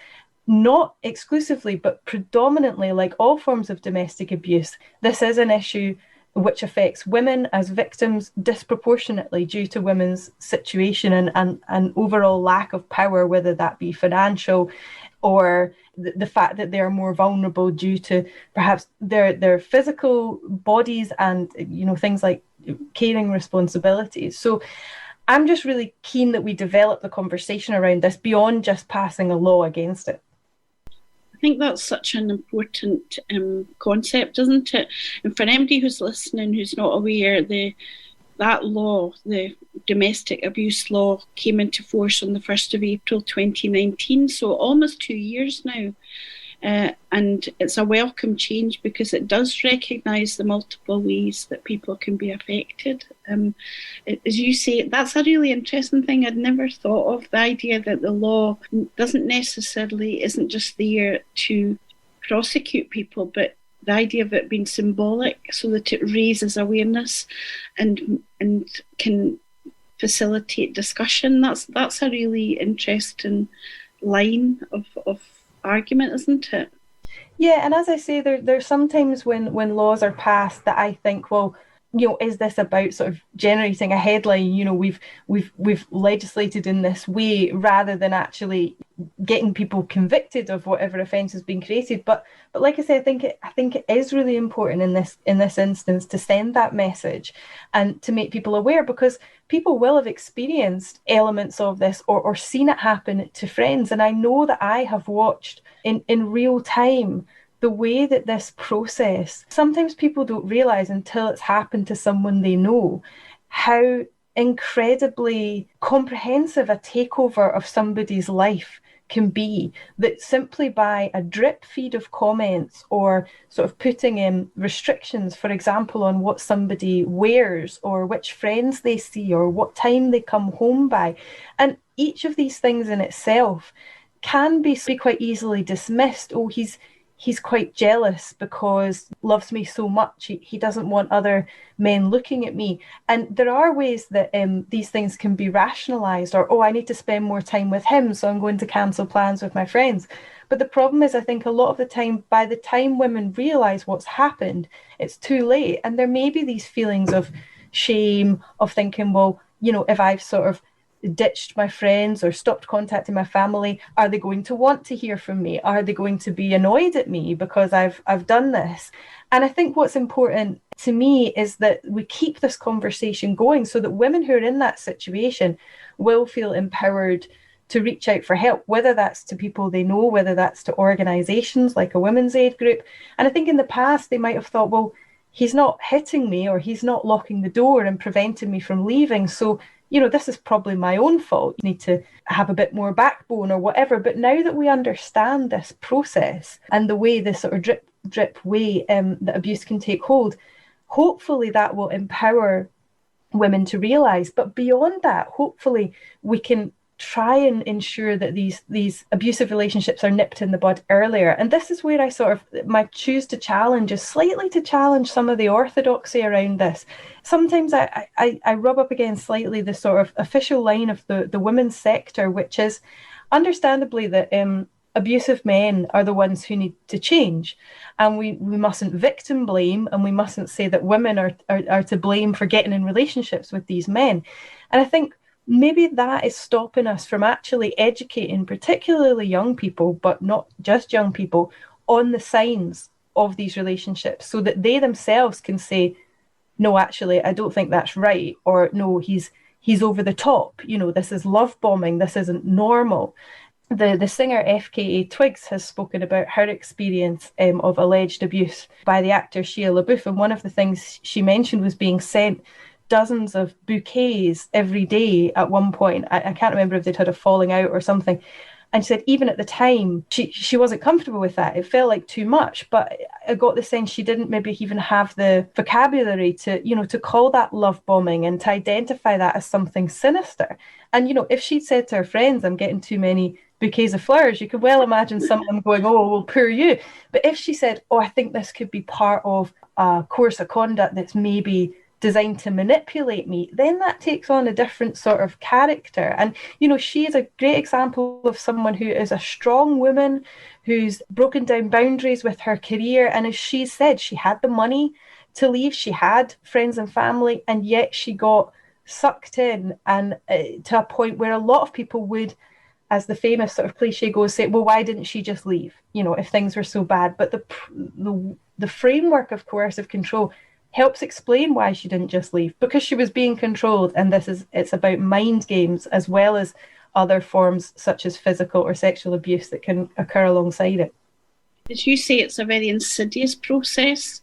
not exclusively but predominantly, like all forms of domestic abuse, this is an issue which affects women as victims disproportionately due to women's situation and overall lack of power, whether that be financial or the fact that they're more vulnerable due to perhaps their physical bodies and things like caring responsibilities. So I'm just really keen that we develop the conversation around this beyond just passing a law against it. I think that's such an important concept, isn't it? And for anybody who's listening who's not aware, that law, the domestic abuse law, came into force on the 1st of April 2019, so almost 2 years now. And it's a welcome change because it does recognise the multiple ways that people can be affected. As you say, that's a really interesting thing. I'd never thought of the idea that the law isn't just there to prosecute people, but the idea of it being symbolic so that it raises awareness and can facilitate discussion. That's a really interesting line of argument, isn't it? Yeah, and as I say, there's sometimes when laws are passed that I think, well, is this about sort of generating a headline? We've legislated in this way rather than actually getting people convicted of whatever offence has been created. But like I say, I think it is really important in this instance to send that message and to make people aware, because people will have experienced elements of this or seen it happen to friends. And I know that I have watched in real time the way that this process, sometimes people don't realise until it's happened to someone they know, how incredibly comprehensive a takeover of somebody's life can be, that simply by a drip feed of comments or sort of putting in restrictions, for example, on what somebody wears or which friends they see or what time they come home by. And each of these things in itself can be quite easily dismissed. Oh, he's quite jealous because he loves me so much. He doesn't want other men looking at me. And there are ways that these things can be rationalised, or, oh, I need to spend more time with him, so I'm going to cancel plans with my friends. But the problem is, I think a lot of the time, by the time women realise what's happened, it's too late. And there may be these feelings of shame, of thinking, well, if I've sort of ditched my friends or stopped contacting my family, are they going to want to hear from me? Are they going to be annoyed at me because I've done this? And I think what's important to me is that we keep this conversation going so that women who are in that situation will feel empowered to reach out for help, whether that's to people they know, whether that's to organisations like a women's aid group. And I think in the past they might have thought, well, he's not hitting me or he's not locking the door and preventing me from leaving, so this is probably my own fault. You need to have a bit more backbone or whatever. But now that we understand this process and the way this sort of drip way that abuse can take hold, hopefully that will empower women to realise. But beyond that, hopefully we can try and ensure that these abusive relationships are nipped in the bud earlier. And this is where my choose to challenge is slightly to challenge some of the orthodoxy around this. Sometimes I rub up against slightly the sort of official line of the women's sector, which is understandably that abusive men are the ones who need to change. And we mustn't victim blame, and we mustn't say that women are to blame for getting in relationships with these men. And I think maybe that is stopping us from actually educating particularly young people, but not just young people, on the signs of these relationships so that they themselves can say, no, actually, I don't think that's right, or no, he's over the top, this is love bombing, this isn't normal. The singer FKA Twigs has spoken about her experience of alleged abuse by the actor Shia LaBeouf, and one of the things she mentioned was being sent dozens of bouquets every day at one point. I can't remember if they'd had a falling out or something. And she said even at the time, she wasn't comfortable with that. It felt like too much, but I got the sense she didn't maybe even have the vocabulary to call that love bombing and to identify that as something sinister. And, if she'd said to her friends, I'm getting too many bouquets of flowers, you could well imagine someone going, oh, well, poor you. But if she said, oh, I think this could be part of a course of conduct that's maybe designed to manipulate me, then that takes on a different sort of character. And, she is a great example of someone who is a strong woman, who's broken down boundaries with her career. And as she said, she had the money to leave, she had friends and family, and yet she got sucked in and to a point where a lot of people would, as the famous sort of cliche goes, say, well, why didn't she just leave, if things were so bad? But the framework of coercive control helps explain why she didn't just leave, because she was being controlled, and it's about mind games as well as other forms such as physical or sexual abuse that can occur alongside it. As you say, it's a very insidious process,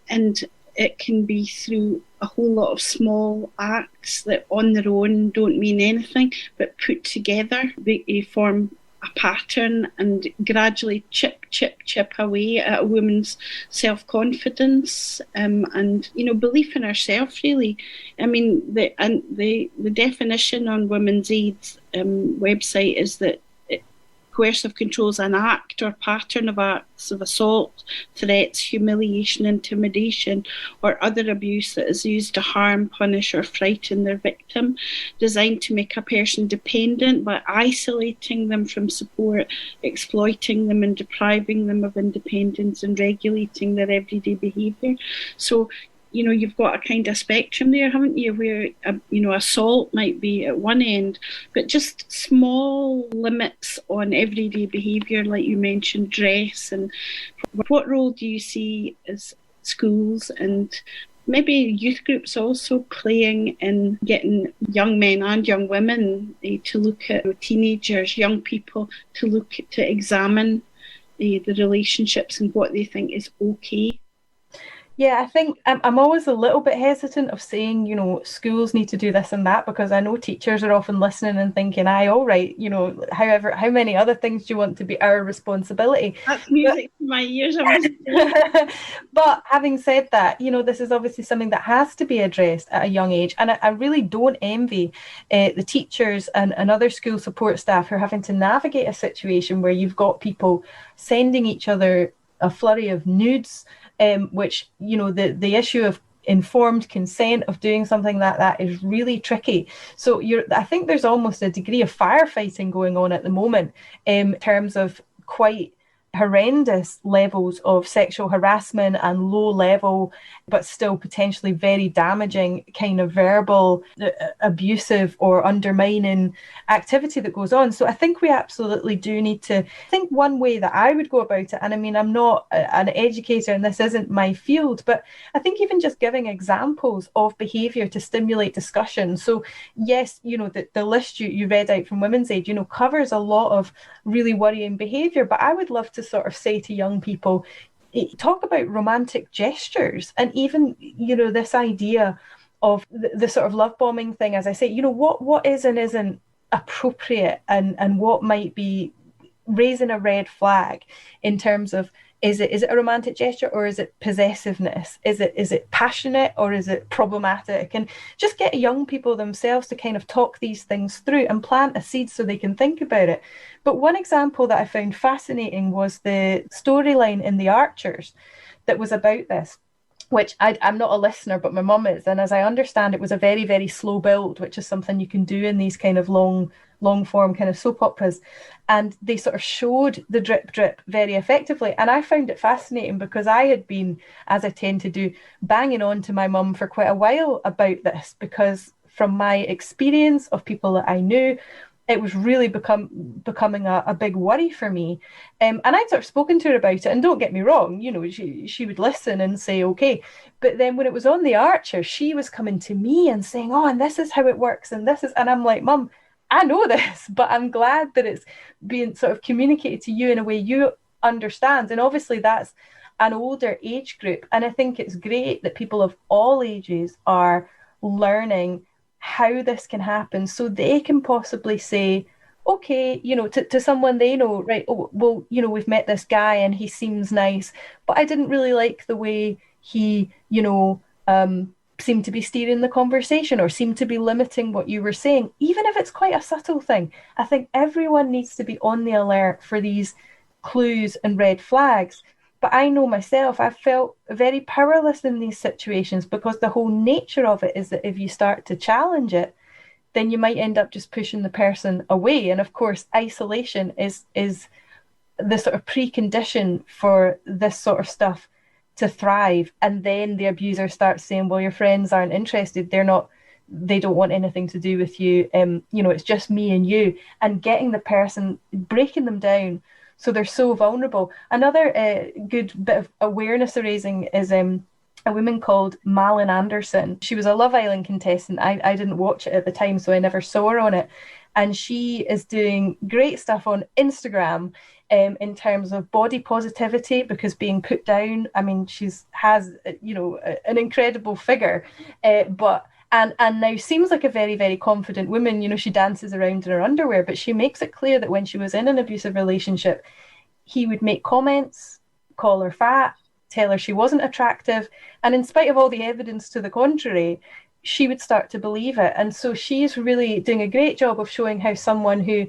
and it can be through a whole lot of small acts that on their own don't mean anything, but put together they form a pattern and gradually chip away at a woman's self-confidence and belief in herself, really. I mean, the definition on Women's Aid's website is that coercive control is an act or pattern of acts of assault, threats, humiliation, intimidation, or other abuse that is used to harm, punish, or frighten their victim, designed to make a person dependent by isolating them from support, exploiting them and depriving them of independence, and regulating their everyday behaviour. So, you've got a kind of spectrum there, haven't you, where, assault might be at one end, but just small limits on everyday behaviour, like you mentioned, dress. And what role do you see as schools and maybe youth groups also playing in getting young men and young women to look at teenagers, young people, to examine the relationships and what they think is okay? Yeah, I think I'm always a little bit hesitant of saying, schools need to do this and that, because I know teachers are often listening and thinking, all right, however, how many other things do you want to be our responsibility? That's music to my ears. But having said that, this is obviously something that has to be addressed at a young age. And I really don't envy the teachers and other school support staff who are having to navigate a situation where you've got people sending each other a flurry of nudes, which, the issue of informed consent of doing something like that is really tricky. So I think there's almost a degree of firefighting going on at the moment in terms of quite horrendous levels of sexual harassment and low level, but still potentially very damaging kind of verbal, abusive or undermining activity that goes on. So I think we absolutely do need to think. One way that I would go about it, and I mean, I'm not an educator and this isn't my field, but I think even just giving examples of behaviour to stimulate discussion. So yes, the list you read out from Women's Aid, covers a lot of really worrying behaviour, but I would love to sort of say to young people, talk about romantic gestures, and even this idea of the sort of love bombing thing. As I say, what is and isn't appropriate, and what might be raising a red flag in terms of, is it a romantic gesture, or is it possessiveness? Is it passionate, or is it problematic? And just get young people themselves to kind of talk these things through and plant a seed so they can think about it. But one example that I found fascinating was the storyline in The Archers that was about this, which I'm not a listener, but my mum is. And as I understand, it was a very, very slow build, which is something you can do in these kind of long form kind of soap operas. And they sort of showed the drip very effectively. And I found it fascinating because I had been, as I tend to do, banging on to my mum for quite a while about this, because from my experience of people that I knew, it was really becoming a big worry for me. And I'd sort of spoken to her about it, and don't get me wrong, you know, she would listen and say, okay. But then when it was on The Archer, she was coming to me and saying, oh, and this is how it works, and I'm like, Mum, I know this, but I'm glad that it's being sort of communicated to you in a way you understand. And obviously that's an older age group. And I think it's great that people of all ages are learning how this can happen, so they can possibly say, okay, you know, to someone they know, right, oh, well, you know, we've met this guy and he seems nice, but I didn't really like the way he, you know, seemed to be steering the conversation or seemed to be limiting what you were saying, even if it's quite a subtle thing. I think everyone needs to be on the alert for these clues and red flags. But I know myself, I felt very powerless in these situations, because the whole nature of it is that if you start to challenge it, then you might end up just pushing the person away. And of course, isolation is the sort of precondition for this sort of stuff to thrive. And then the abuser starts saying, well, your friends aren't interested. They don't want anything to do with you. You know, it's just me and you. And getting the person, breaking them down so they're so vulnerable. Another good bit of awareness raising is a woman called Marlon Anderson. She was a Love Island contestant. I didn't watch it at the time, so I never saw her on it. And she is doing great stuff on Instagram in terms of body positivity, because being put down, I mean, has you know, an incredible figure, but and now seems like a very, very confident woman. You know, she dances around in her underwear, but she makes it clear that when she was in an abusive relationship, he would make comments, call her fat, tell her she wasn't attractive, and in spite of all the evidence to the contrary, she would start to believe it. And so she's really doing a great job of showing how someone who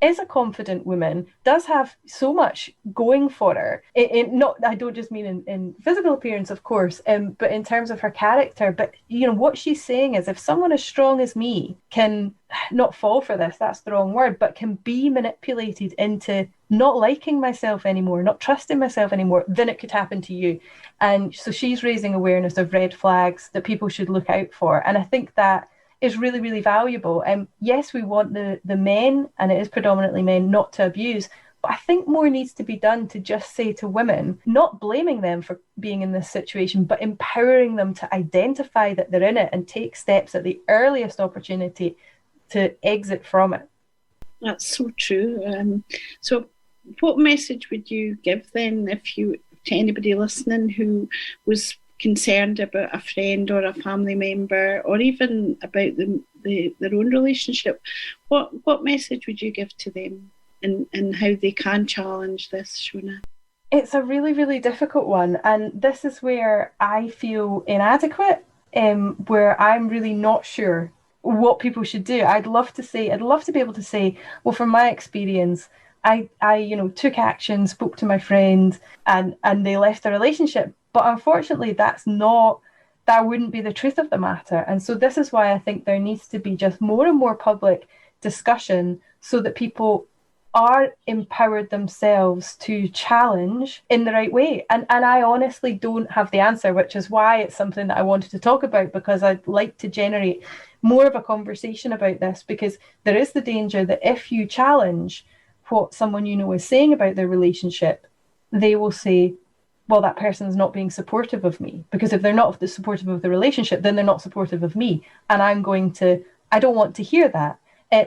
is a confident woman does have so much going for her. I don't just mean in physical appearance, of course, but in terms of her character. But you know, what she's saying is, if someone as strong as me can not fall for this, that's the wrong word, but can be manipulated into not liking myself anymore, not trusting myself anymore, then it could happen to you. And so she's raising awareness of red flags that people should look out for. And I think that is really, really valuable. Yes, we want the men, and it is predominantly men, not to abuse, but I think more needs to be done to just say to women, not blaming them for being in this situation, but empowering them to identify that they're in it and take steps at the earliest opportunity to exit from it. That's so true. So what message would you give then to anybody listening who was concerned about a friend or a family member, or even about their own relationship? What message would you give to them and how they can challenge this, Shona? It's a really, really difficult one, and this is where I feel inadequate, where I'm really not sure what people should do. I'd love to be able to say, well, from my experience, I took action, spoke to my friend, and they left the relationship. But unfortunately, that wouldn't be the truth of the matter. And so this is why I think there needs to be just more and more public discussion, so that people are empowered themselves to challenge in the right way. And I honestly don't have the answer, which is why it's something that I wanted to talk about, because I'd like to generate more of a conversation about this, because there is the danger that if you challenge what someone you know is saying about their relationship, they will say, well, that person's not being supportive of me, because if they're not supportive of the relationship, then they're not supportive of me. And I don't want to hear that.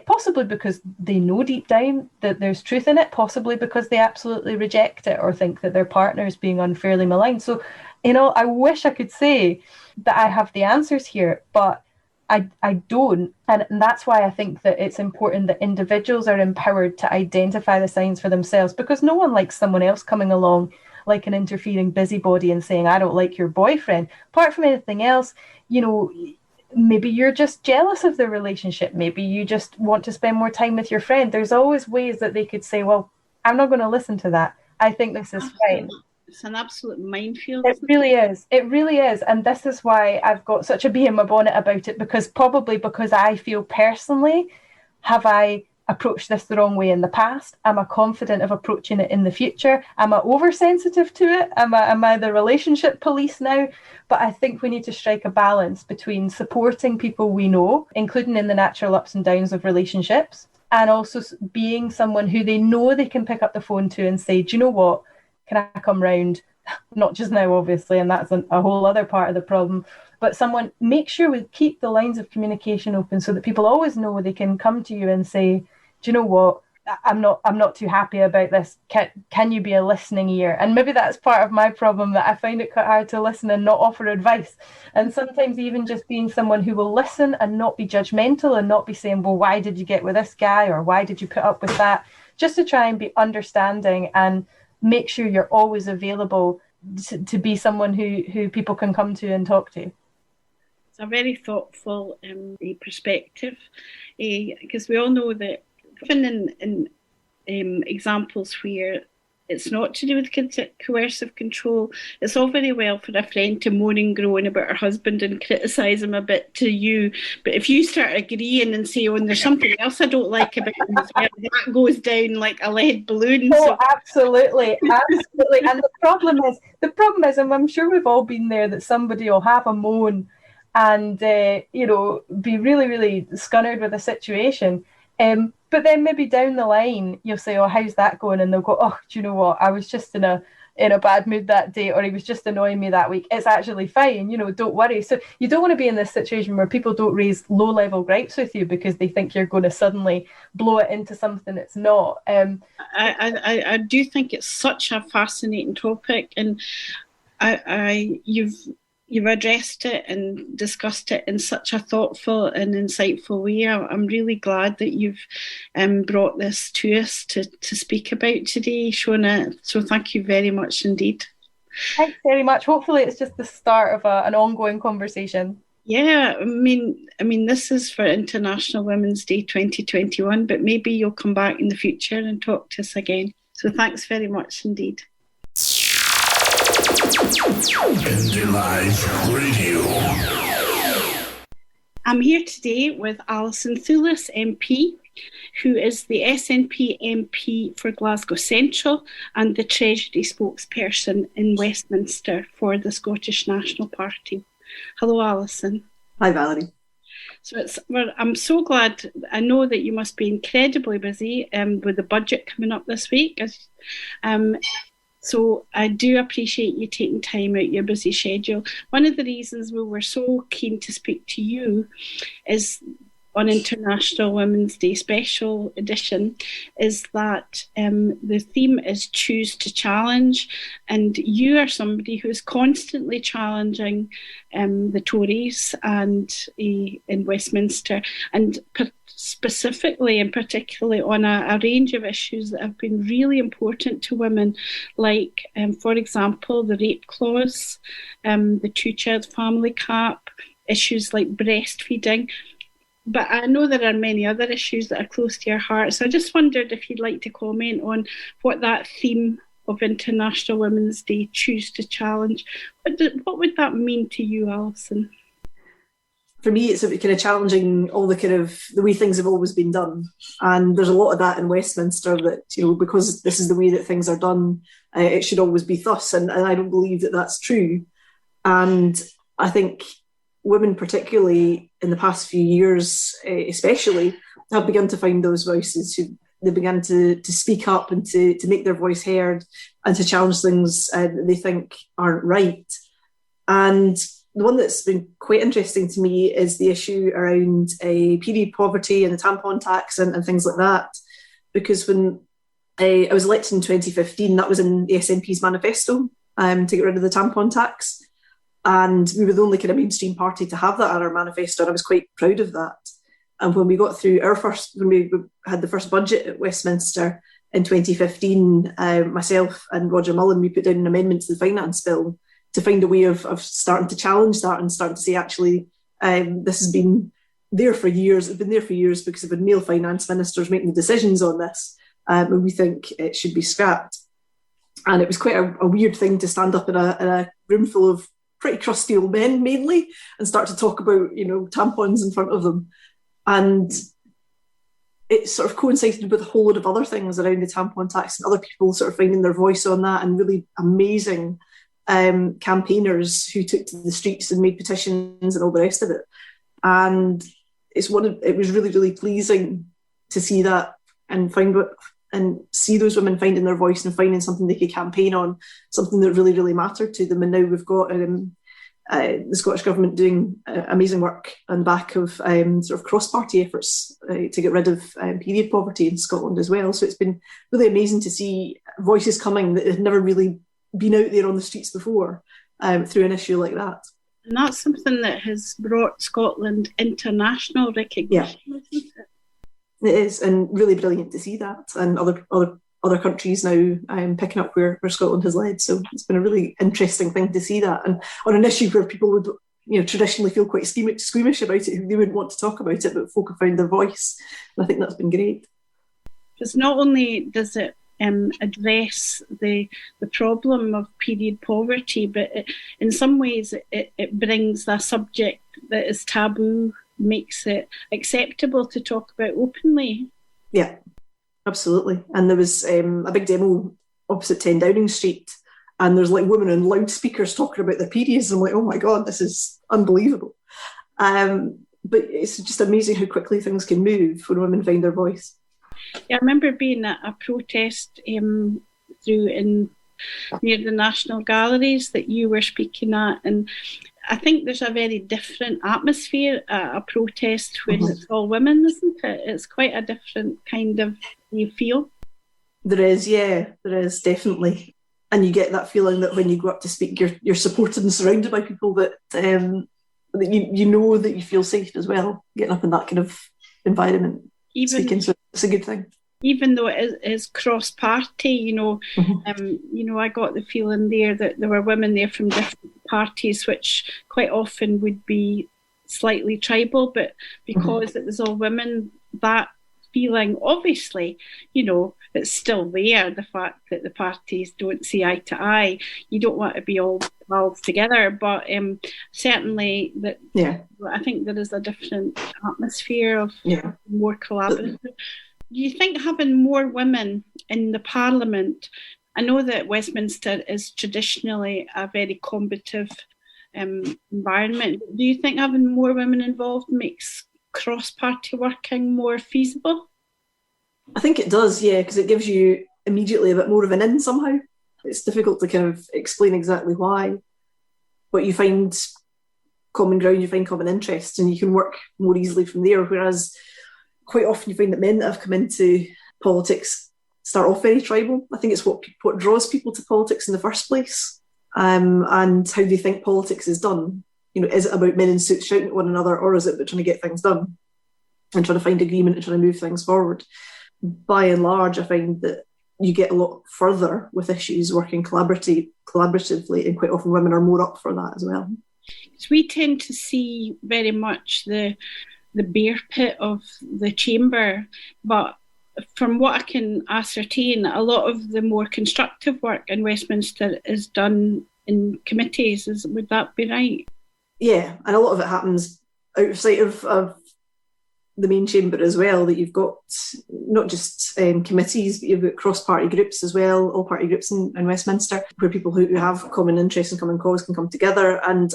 Possibly because they know deep down that there's truth in it, possibly because they absolutely reject it or think that their partner is being unfairly maligned. So, I wish I could say that I have the answers here, but I don't. And that's why I think that it's important that individuals are empowered to identify the signs for themselves, because no one likes someone else coming along like an interfering busybody and saying, I don't like your boyfriend. Apart from anything else, maybe you're just jealous of the relationship. Maybe you just want to spend more time with your friend. There's always ways that they could say, well, I'm not going to listen to that. I think this is fine. It's an absolute minefield. It really is. It really is. And this is why I've got such a bee in my bonnet about it, because I feel personally, have I approached this the wrong way in the past? Am I confident of approaching it in the future? Am I oversensitive to it? Am I the relationship police now? But I think we need to strike a balance between supporting people we know, including in the natural ups and downs of relationships, and also being someone who they know they can pick up the phone to and say, do you know what, can I come round? Not just now, obviously, and that's a whole other part of the problem, but someone, make sure we keep the lines of communication open so that people always know they can come to you and say, do you know what, I'm not too happy about this. Can you be a listening ear? And maybe that's part of my problem, that I find it quite hard to listen and not offer advice. And sometimes even just being someone who will listen and not be judgmental and not be saying, well, why did you get with this guy, or why did you put up with that? Just to try and be understanding and make sure you're always available to be someone who people can come to and talk to. It's a very thoughtful perspective, because we all know that even in examples where it's not to do with coercive control, it's all very well for a friend to moan and groan about her husband and criticise him a bit to you, but if you start agreeing and say, oh, and there's something else I don't like about him as well, that goes down like a lead balloon. Oh, absolutely. And the problem is, and I'm sure we've all been there, that somebody will have a moan and be really, really scunnered with a situation. But then maybe down the line, you'll say, oh, how's that going? And they'll go, oh, do you know what? I was just in a bad mood that day, or he was just annoying me that week. It's actually fine, don't worry. So you don't want to be in this situation where people don't raise low-level gripes with you because they think you're going to suddenly blow it into something it's not. I do think it's such a fascinating topic, and you've addressed it and discussed it in such a thoughtful and insightful way. I'm really glad that you've brought this to us to speak about today, Shona. So thank you very much indeed. Thanks very much. Hopefully it's just the start of an ongoing conversation. Yeah, I mean, this is for International Women's Day 2021, but maybe you'll come back in the future and talk to us again. So thanks very much indeed. Indyliveradio. I'm here today with Alison Thewliss MP, who is the SNP MP for Glasgow Central and the Treasury spokesperson in Westminster for the Scottish National Party. Hello, Alison. Hi, Valerie. So I'm so glad. I know that you must be incredibly busy with the budget coming up this week. So I do appreciate you taking time out your busy schedule. One of the reasons we were so keen to speak to you is on International Women's Day special edition is that the theme is Choose to Challenge, and you are somebody who is constantly challenging the Tories and in Westminster, and specifically and particularly on a range of issues that have been really important to women, like, for example, the rape clause, the two-child family cap, issues like breastfeeding. But I know there are many other issues that are close to your heart. So I just wondered if you'd like to comment on what that theme of International Women's Day, Choose to Challenge, what would that mean to you, Alison? For me, it's kind of challenging all the way things have always been done. And there's a lot of that in Westminster that, because this is the way that things are done, it should always be thus. And I don't believe that that's true. And I think women, particularly in the past few years, especially, have begun to find those voices who they began to speak up and to make their voice heard and to challenge things that they think aren't right. And the one that's been quite interesting to me is the issue around period poverty and the tampon tax and things like that. Because when I was elected in 2015, that was in the SNP's manifesto to get rid of the tampon tax. And we were the only kind of mainstream party to have that on our manifesto, and I was quite proud of that. And when we got through when we had the first budget at Westminster in 2015, myself and Roger Mullen, we put down an amendment to the finance bill to find a way of starting to challenge that and starting to say, actually, this has been there for years. It's been there for years because of male finance ministers making the decisions on this, and we think it should be scrapped. And it was quite a weird thing to stand up in a room full of pretty crusty old men mainly and start to talk about, tampons in front of them. And it sort of coincided with a whole lot of other things around the tampon tax and other people sort of finding their voice on that, and really amazing campaigners who took to the streets and made petitions and all the rest of it. And it was really, really pleasing to see that and see those women finding their voice and finding something they could campaign on, something that really, really mattered to them. And now we've got the Scottish Government doing amazing work on the back of sort of cross-party efforts to get rid of period poverty in Scotland as well. So it's been really amazing to see voices coming that had never really been out there on the streets before through an issue like that. And that's something that has brought Scotland international recognition, isn't it? It is, and really brilliant to see that, and other countries now picking up where Scotland has led. So it's been a really interesting thing to see that, and on an issue where people would, traditionally feel quite squeamish about it, they wouldn't want to talk about it, but folk have found their voice, and I think that's been great. Because not only does it address the problem of period poverty, but in some ways it brings a subject that is taboo, makes it acceptable to talk about openly. Yeah, absolutely. And there was a big demo opposite 10 Downing Street, and there's like women on loudspeakers talking about their periods. I'm like, oh my God, this is unbelievable. But it's just amazing how quickly things can move when women find their voice. Yeah, I remember being at a protest near the National Galleries that you were speaking at, and I think there's a very different atmosphere at a protest when it's all women, isn't it? It's quite a different kind of feel. There is, definitely. And you get that feeling that when you go up to speak, you're supported and surrounded by people that you know that you feel safe as well, getting up in that kind of environment. Speaking, so it's a good thing. Even though it is cross-party, I got the feeling there that there were women there from different parties, which quite often would be slightly tribal, but because it was all women, that feeling, obviously, it's still there, the fact that the parties don't see eye to eye. You don't want to be all pals together, but certainly that. Yeah. I think there is a different atmosphere of more collaborative. Do you think having more women in the Parliament, I know that Westminster is traditionally a very combative environment, do you think having more women involved makes cross-party working more feasible? I think it does, yeah, because it gives you immediately a bit more of an in somehow. It's difficult to kind of explain exactly why, but you find common ground, you find common interests, and you can work more easily from there, whereas quite often you find that men that have come into politics start off very tribal. I think it's what draws people to politics in the first place, and how they think politics is done. Is it about men in suits shouting at one another, or is it about trying to get things done and trying to find agreement and trying to move things forward? By and large, I find that you get a lot further with issues working collaboratively, and quite often women are more up for that as well. So we tend to see very much the bear pit of the chamber, but from what I can ascertain, a lot of the more constructive work in Westminster is done in committees. Would that be right? Yeah, and a lot of it happens out of sight of the main chamber as well, that you've got not just committees, but you've got cross-party groups as well, all-party groups in Westminster, where people who have common interests and common cause can come together. And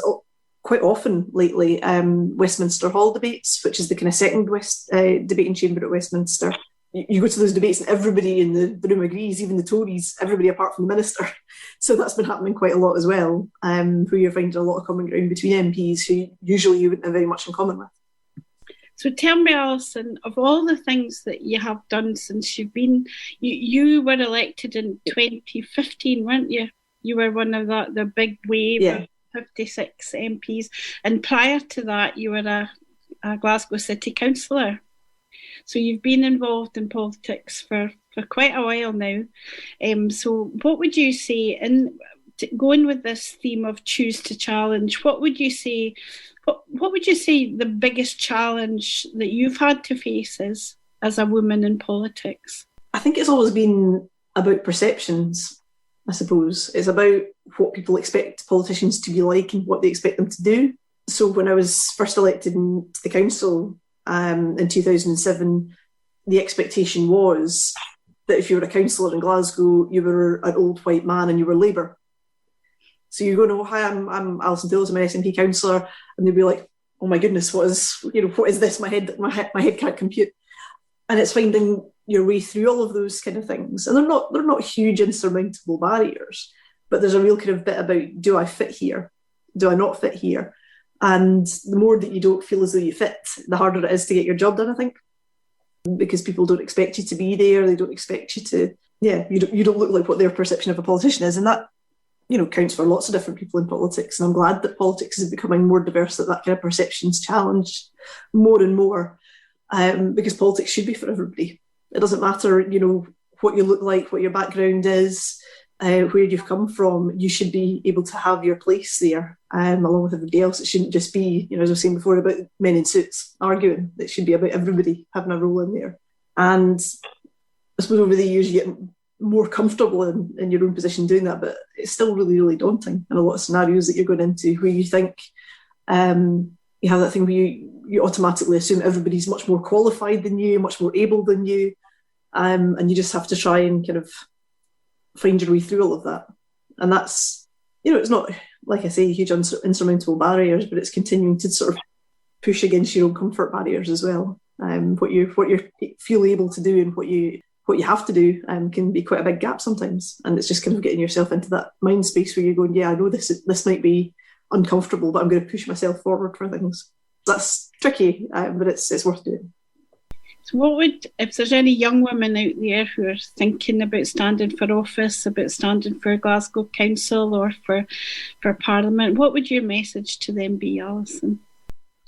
quite often lately, Westminster Hall debates, which is the kind of second debating chamber at Westminster, you go to those debates and everybody in the room agrees, even the Tories, everybody apart from the minister. So that's been happening quite a lot as well, where you're finding a lot of common ground between MPs who usually you wouldn't have very much in common with. So tell me, Alison, of all the things that you have done since you've been, you were elected in 2015, weren't you? You were one of the big wave of 56 MPs. And prior to that, you were a Glasgow City Councillor. So you've been involved in politics for quite a while now. So what would you say, going with this theme of choose to challenge, what would you say the biggest challenge that you've had to face is as a woman in politics? I think it's always been about perceptions, I suppose. It's about what people expect politicians to be like and what they expect them to do. So when I was first elected to the council in 2007, the expectation was that if you were a councillor in Glasgow, you were an old white man and you were Labour. So you go, no, hi, I'm Alison Thewliss, I'm an SNP councillor, and they'd be like, oh my goodness, what is this? My head can't compute. it's finding your way through all of those kind of things. And they're not huge insurmountable barriers, but there's a real kind of bit about, do I fit here? Do I not fit here? And the more that you don't feel as though you fit, the harder it is to get your job done, I think, because people don't expect you to be there. They don't expect you to, you don't look like what their perception of a politician is. And that, counts for lots of different people in politics. And I'm glad that politics is becoming more diverse, that kind of perception's challenged more and more, because politics should be for everybody. It doesn't matter, what you look like, what your background is, where you've come from. You should be able to have your place there, along with everybody else. It shouldn't just be, as I was saying before, about men in suits arguing. It should be about everybody having a role in there. And I suppose over the years you get more comfortable in your own position doing that, but it's still really, really daunting in a lot of scenarios that you're going into, where you think you have that thing where you automatically assume everybody's much more qualified than you, much more able than you, and you just have to try and kind of find your way through all of that. And that's, it's not, like I say, huge insurmountable barriers, but it's continuing to sort of push against your own comfort barriers as well. What you feel able to do and what you have to do can be quite a big gap sometimes. And it's just kind of getting yourself into that mind space where you're going, I know this might be uncomfortable, but I'm going to push myself forward for things. That's tricky, but it's worth doing. So if there's any young women out there who are thinking about standing for office, about standing for Glasgow Council or for Parliament, what would your message to them be, Alison?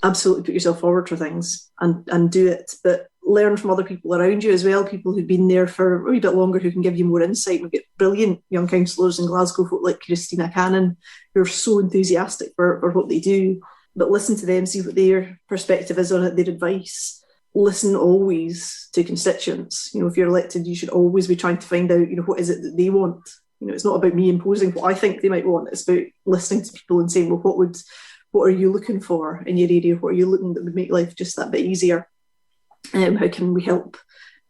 Absolutely put yourself forward for things and do it, but learn from other people around you as well, people who've been there for a wee bit longer, who can give you more insight. We've got brilliant young councillors in Glasgow, folk like Christina Cannon, who are so enthusiastic for what they do. But listen to them, see what their perspective is on it, their advice. Listen always to constituents. If you're elected, you should always be trying to find out, what is it that they want. It's not about me imposing what I think they might want. It's about listening to people and saying, well, what are you looking for in your area? What are you looking that would make life just that bit easier? How can we help?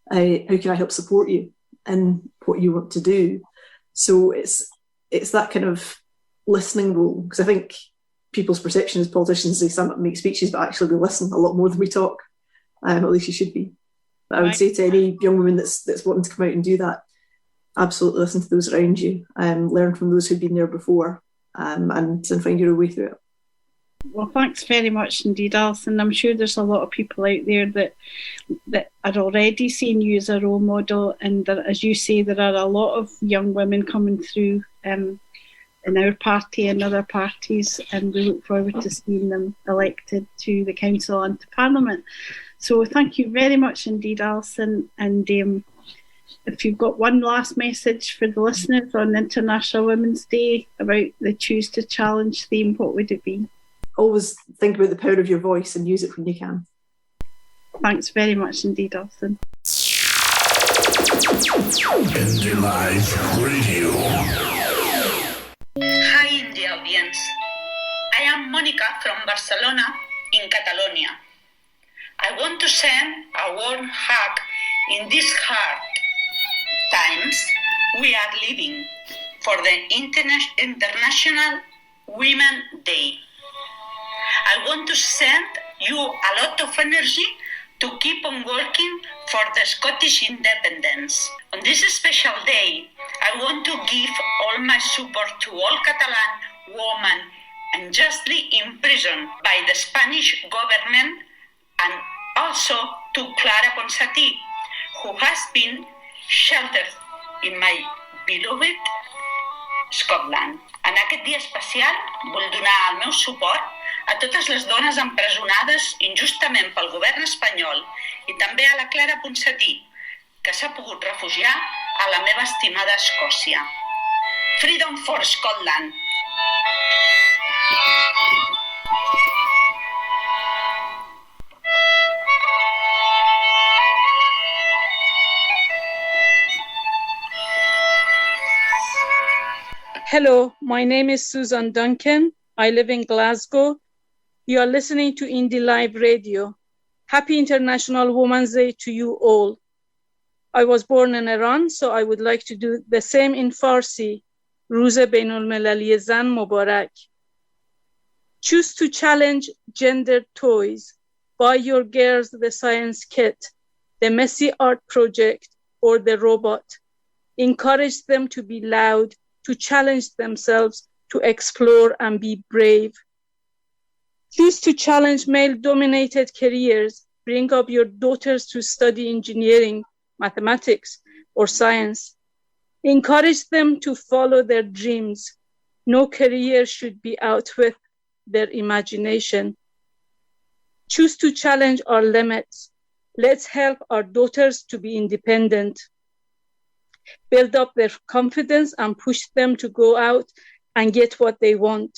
How can I help support you in what you want to do? So it's that kind of listening role, because I think people's perception as politicians, they stand up and make speeches, but actually we listen a lot more than we talk. At least you should be. But I would say to any young woman that's wanting to come out and do that, absolutely listen to those around you, learn from those who've been there before, and find your way through it. Well, thanks very much indeed, Alison. I'm sure there's a lot of people out there that are already seeing you as a role model, and that, as you say, there are a lot of young women coming through in our party and other parties, and we look forward to seeing them elected to the council and to Parliament. So thank you very much indeed, Alison. And if you've got one last message for the listeners on International Women's Day about the Choose to Challenge theme, what would it be? Always think about the power of your voice and use it when you can. Thanks very much indeed, Alison. Indyliveradio. Hi, Indy audience. I am Monica from Barcelona in Catalonia. I want to send a warm hug in these hard times we are living for the International Women's Day. I want to send you a lot of energy to keep on working for the Scottish independence. On this special day, I want to give all my support to all Catalan women unjustly imprisoned by the Spanish government, and also to Clara Ponsatí, who has been sheltered in my beloved Scotland. En aquest dia especial vull donar el meu suport a totes les dones empresonades injustament pel govern espanyol i també a la Clara Ponsatí, que s'ha pogut refugiar a la meva estimada Escòcia. Freedom for Scotland! Hello, my name is Susan Duncan. I live in Glasgow. You are listening to Indyliveradio. Happy International Women's Day to you all. I was born in Iran, so I would like to do the same in Farsi. روز بین المللی زن مبارک. Choose to challenge gender toys. Buy your girls the science kit. the messy art project, or the robot. Encourage them to be loud, to challenge themselves, to explore and be brave. Choose to challenge male-dominated careers. Bring up your daughters to study engineering, mathematics, or science. Encourage them to follow their dreams. No career should be outwith their imagination. Choose to challenge our limits. Let's help our daughters to be independent. Build up their confidence and push them to go out and get what they want.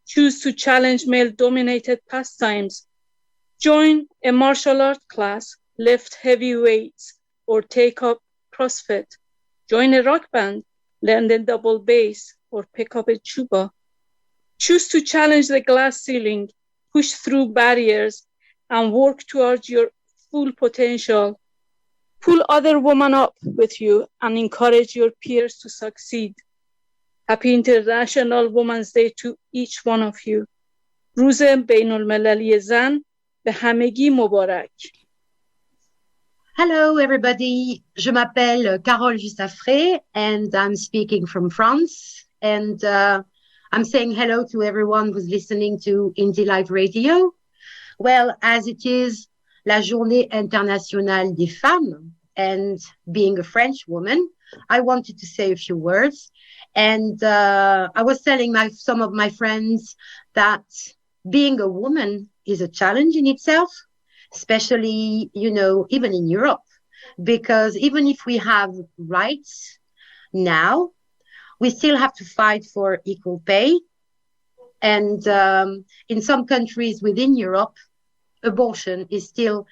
Choose to challenge male-dominated pastimes. Join a martial art class, lift heavy weights, or take up CrossFit. Join a rock band, learn the double bass, or pick up a tuba. Choose to challenge the glass ceiling, push through barriers, and work towards your full potential. Pull other women up with you and encourage your peers to succeed. Happy International Women's Day to each one of you. روز بین المللی زن به همگی مبارک. Hello everybody, je m'appelle Carole Justafré and I'm speaking from France, and I'm saying hello to everyone who's listening to Indyliveradio. Well, as it is la Journée Internationale des Femmes, and being a French woman, I wanted to say a few words. And I was telling some of my friends that being a woman is a challenge in itself, especially, even in Europe, because even if we have rights now, we still have to fight for equal pay. And in some countries within Europe, abortion is still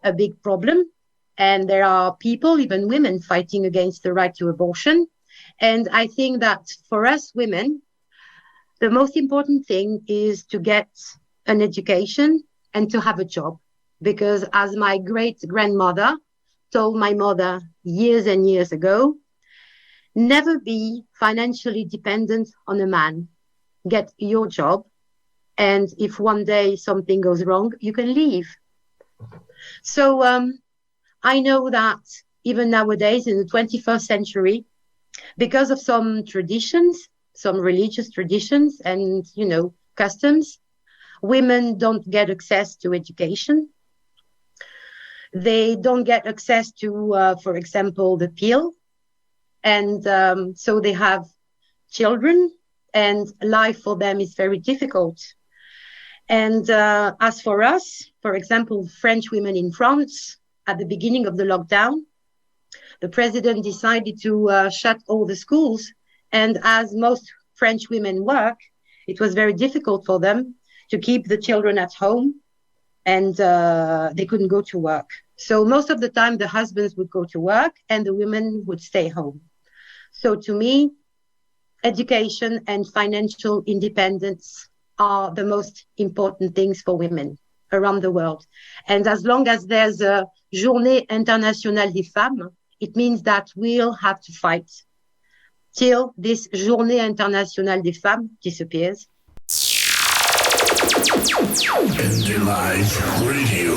a big problem. And there are people, even women, fighting against the right to abortion. And I think that for us women, the most important thing is to get an education and to have a job. Because as my great-grandmother told my mother years and years ago, never be financially dependent on a man. Get your job. And if one day something goes wrong, you can leave. So I know that even nowadays in the 21st century, because of some traditions, some religious traditions and, customs, women don't get access to education. They don't get access to, for example, the pill. And so they have children and life for them is very difficult. And as for us, for example, French women in France, at the beginning of the lockdown, the president decided to shut all the schools. And as most French women work, it was very difficult for them to keep the children at home, and they couldn't go to work. So most of the time, the husbands would go to work and the women would stay home. So to me, education and financial independence are the most important things for women around the world. And as long as there's a Journée Internationale des Femmes, it means that we'll have to fight till this Journée Internationale des Femmes disappears. Indyliveradio.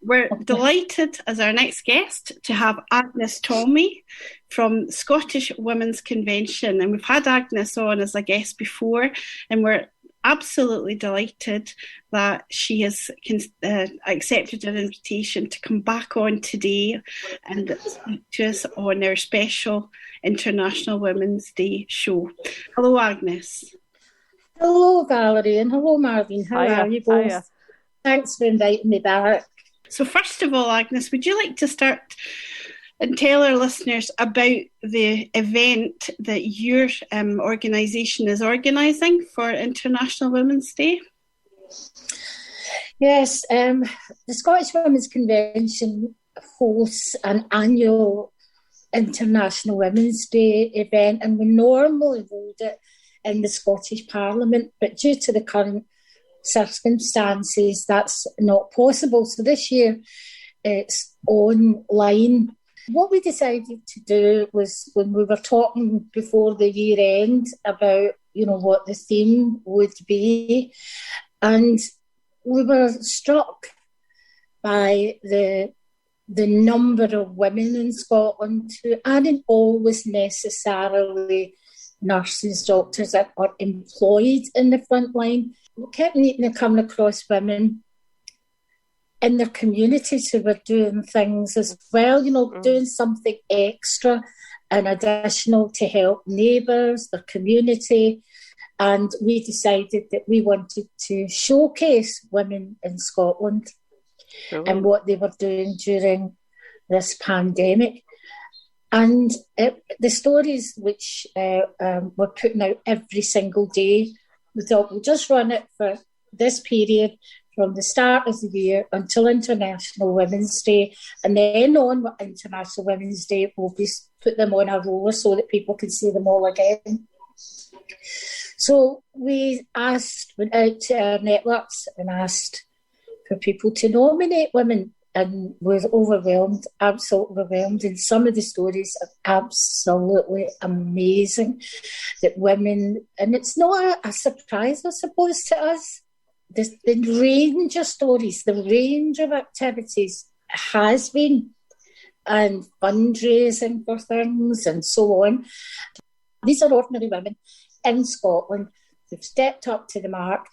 We're delighted as our next guest to have Agnes Tolmie from Scottish Women's Convention. And we've had Agnes on as a guest before, and we're absolutely delighted that she has accepted an invitation to come back on today and speak to us on our special International Women's Day show. Hello, Agnes. Hello, Valerie, and hello, Marlene. How are you both? Hiya. Thanks for inviting me back. So first of all, Agnes, would you like to start and tell our listeners about the event that your organisation is organising for International Women's Day? Yes, the Scottish Women's Convention hosts an annual International Women's Day event, and we normally hold it in the Scottish Parliament, but due to the current circumstances, that's not possible. So this year it's online. What we decided to do was, when we were talking before the year end about, what the theme would be, and we were struck by the number of women in Scotland who aren't always necessarily nurses, doctors that are employed in the front line. We kept needing to come across women in their communities who were doing things as well, doing something extra and additional to help neighbours, their community. And we decided that we wanted to showcase women in Scotland and what they were doing during this pandemic. And the stories which were putting out every single day, we thought we'll just run it for this period from the start of the year until International Women's Day. And then on International Women's Day, we'll put them on a roller so that people can see them all again. So we went out to our networks and asked for people to nominate women, and we're absolutely overwhelmed. And some of the stories are absolutely amazing that women, and it's not a surprise, I suppose, to us. The range of stories, the range of activities has been, and fundraising for things and so on. These are ordinary women in Scotland who've stepped up to the mark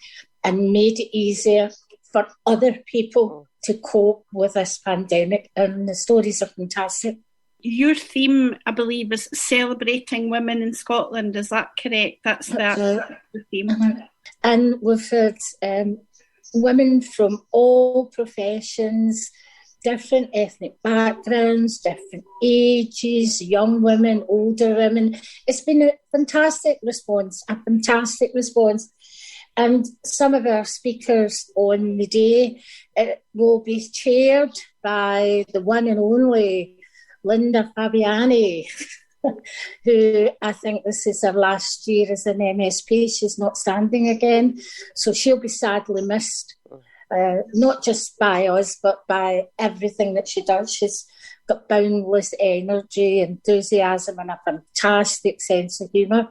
and made it easier for other people to cope with this pandemic, and the stories are fantastic. Your theme, I believe, is celebrating women in Scotland. Is that correct? That's the theme. And we've had women from all professions, different ethnic backgrounds, different ages, young women, older women. It's been a fantastic response. And some of our speakers on the day will be chaired by the one and only Linda Fabiani, who I think this is her last year as an MSP. She's not standing again, so she'll be sadly missed, not just by us, but by everything that she does. She's got boundless energy, enthusiasm, and a fantastic sense of humour.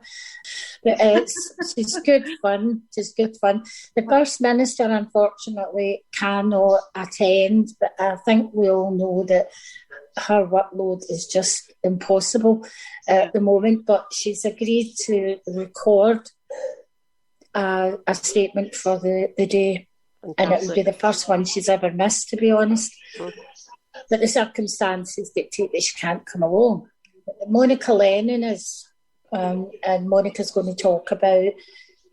But she's good fun. The First Minister, unfortunately, cannot attend, but I think we all know that her workload is just impossible at the moment. But she's agreed to record a statement for the day. Fantastic. And it would be the first one she's ever missed, to be honest. But the circumstances dictate that she can't come along. Monica Lennon is, and Monica's going to talk about,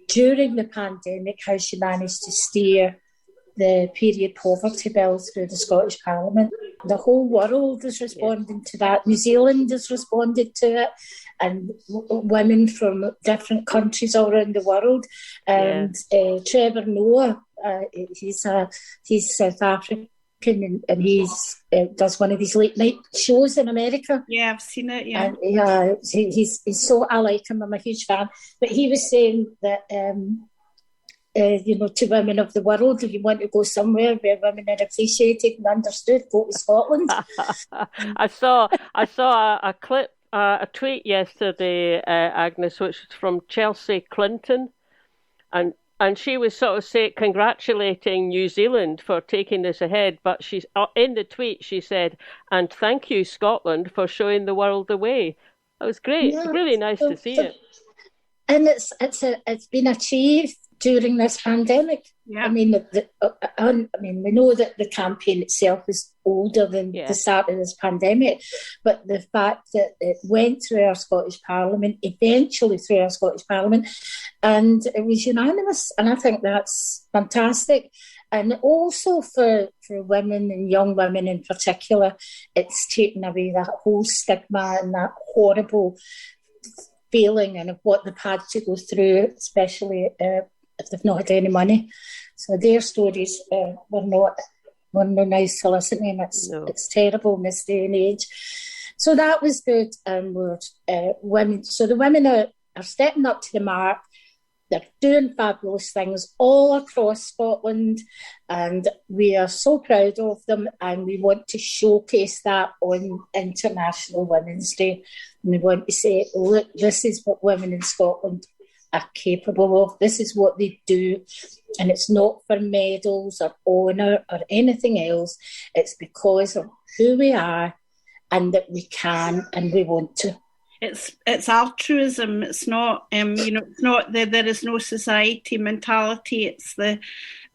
during the pandemic, how she managed to steer the period poverty bill through the Scottish Parliament. The whole world is responding to that. New Zealand has responded to it, and women from different countries all around the world. And Trevor Noah, he's South African, and he's does one of these late night shows in America. Yeah, I've seen it. Yeah, and he's so, I like him. I'm a huge fan. But he was saying that to women of the world, if you want to go somewhere where women are appreciated and understood, go to Scotland. I saw a clip, a tweet yesterday, Agnes, which was from Chelsea Clinton, and she was sort of congratulating New Zealand for taking this ahead, but she's in the tweet she said, "And thank you, Scotland, for showing the world the way." It was great. Yeah, really nice to see it. And it's been achieved during this pandemic. Yeah. I mean, we know that the campaign itself is older than the start of this pandemic, but the fact that it went through our Scottish Parliament, eventually through our Scottish Parliament, and it was unanimous, and I think that's fantastic. And also for women and young women in particular, it's taken away that whole stigma and that horrible feeling and of what they've had to go through, especially if they've not had any money. So their stories were not nice to listen to. It's terrible in this day and age. So that was good. And we're women. So the women are stepping up to the mark. They're doing fabulous things all across Scotland, and we are so proud of them, and we want to showcase that on International Women's Day. And we want to say, look, this is what women in Scotland are capable of. This is what they do. And it's not for medals or honour or anything else. It's because of who we are and that we can and we want to. It's altruism. It's not it's not there is no society mentality. It's the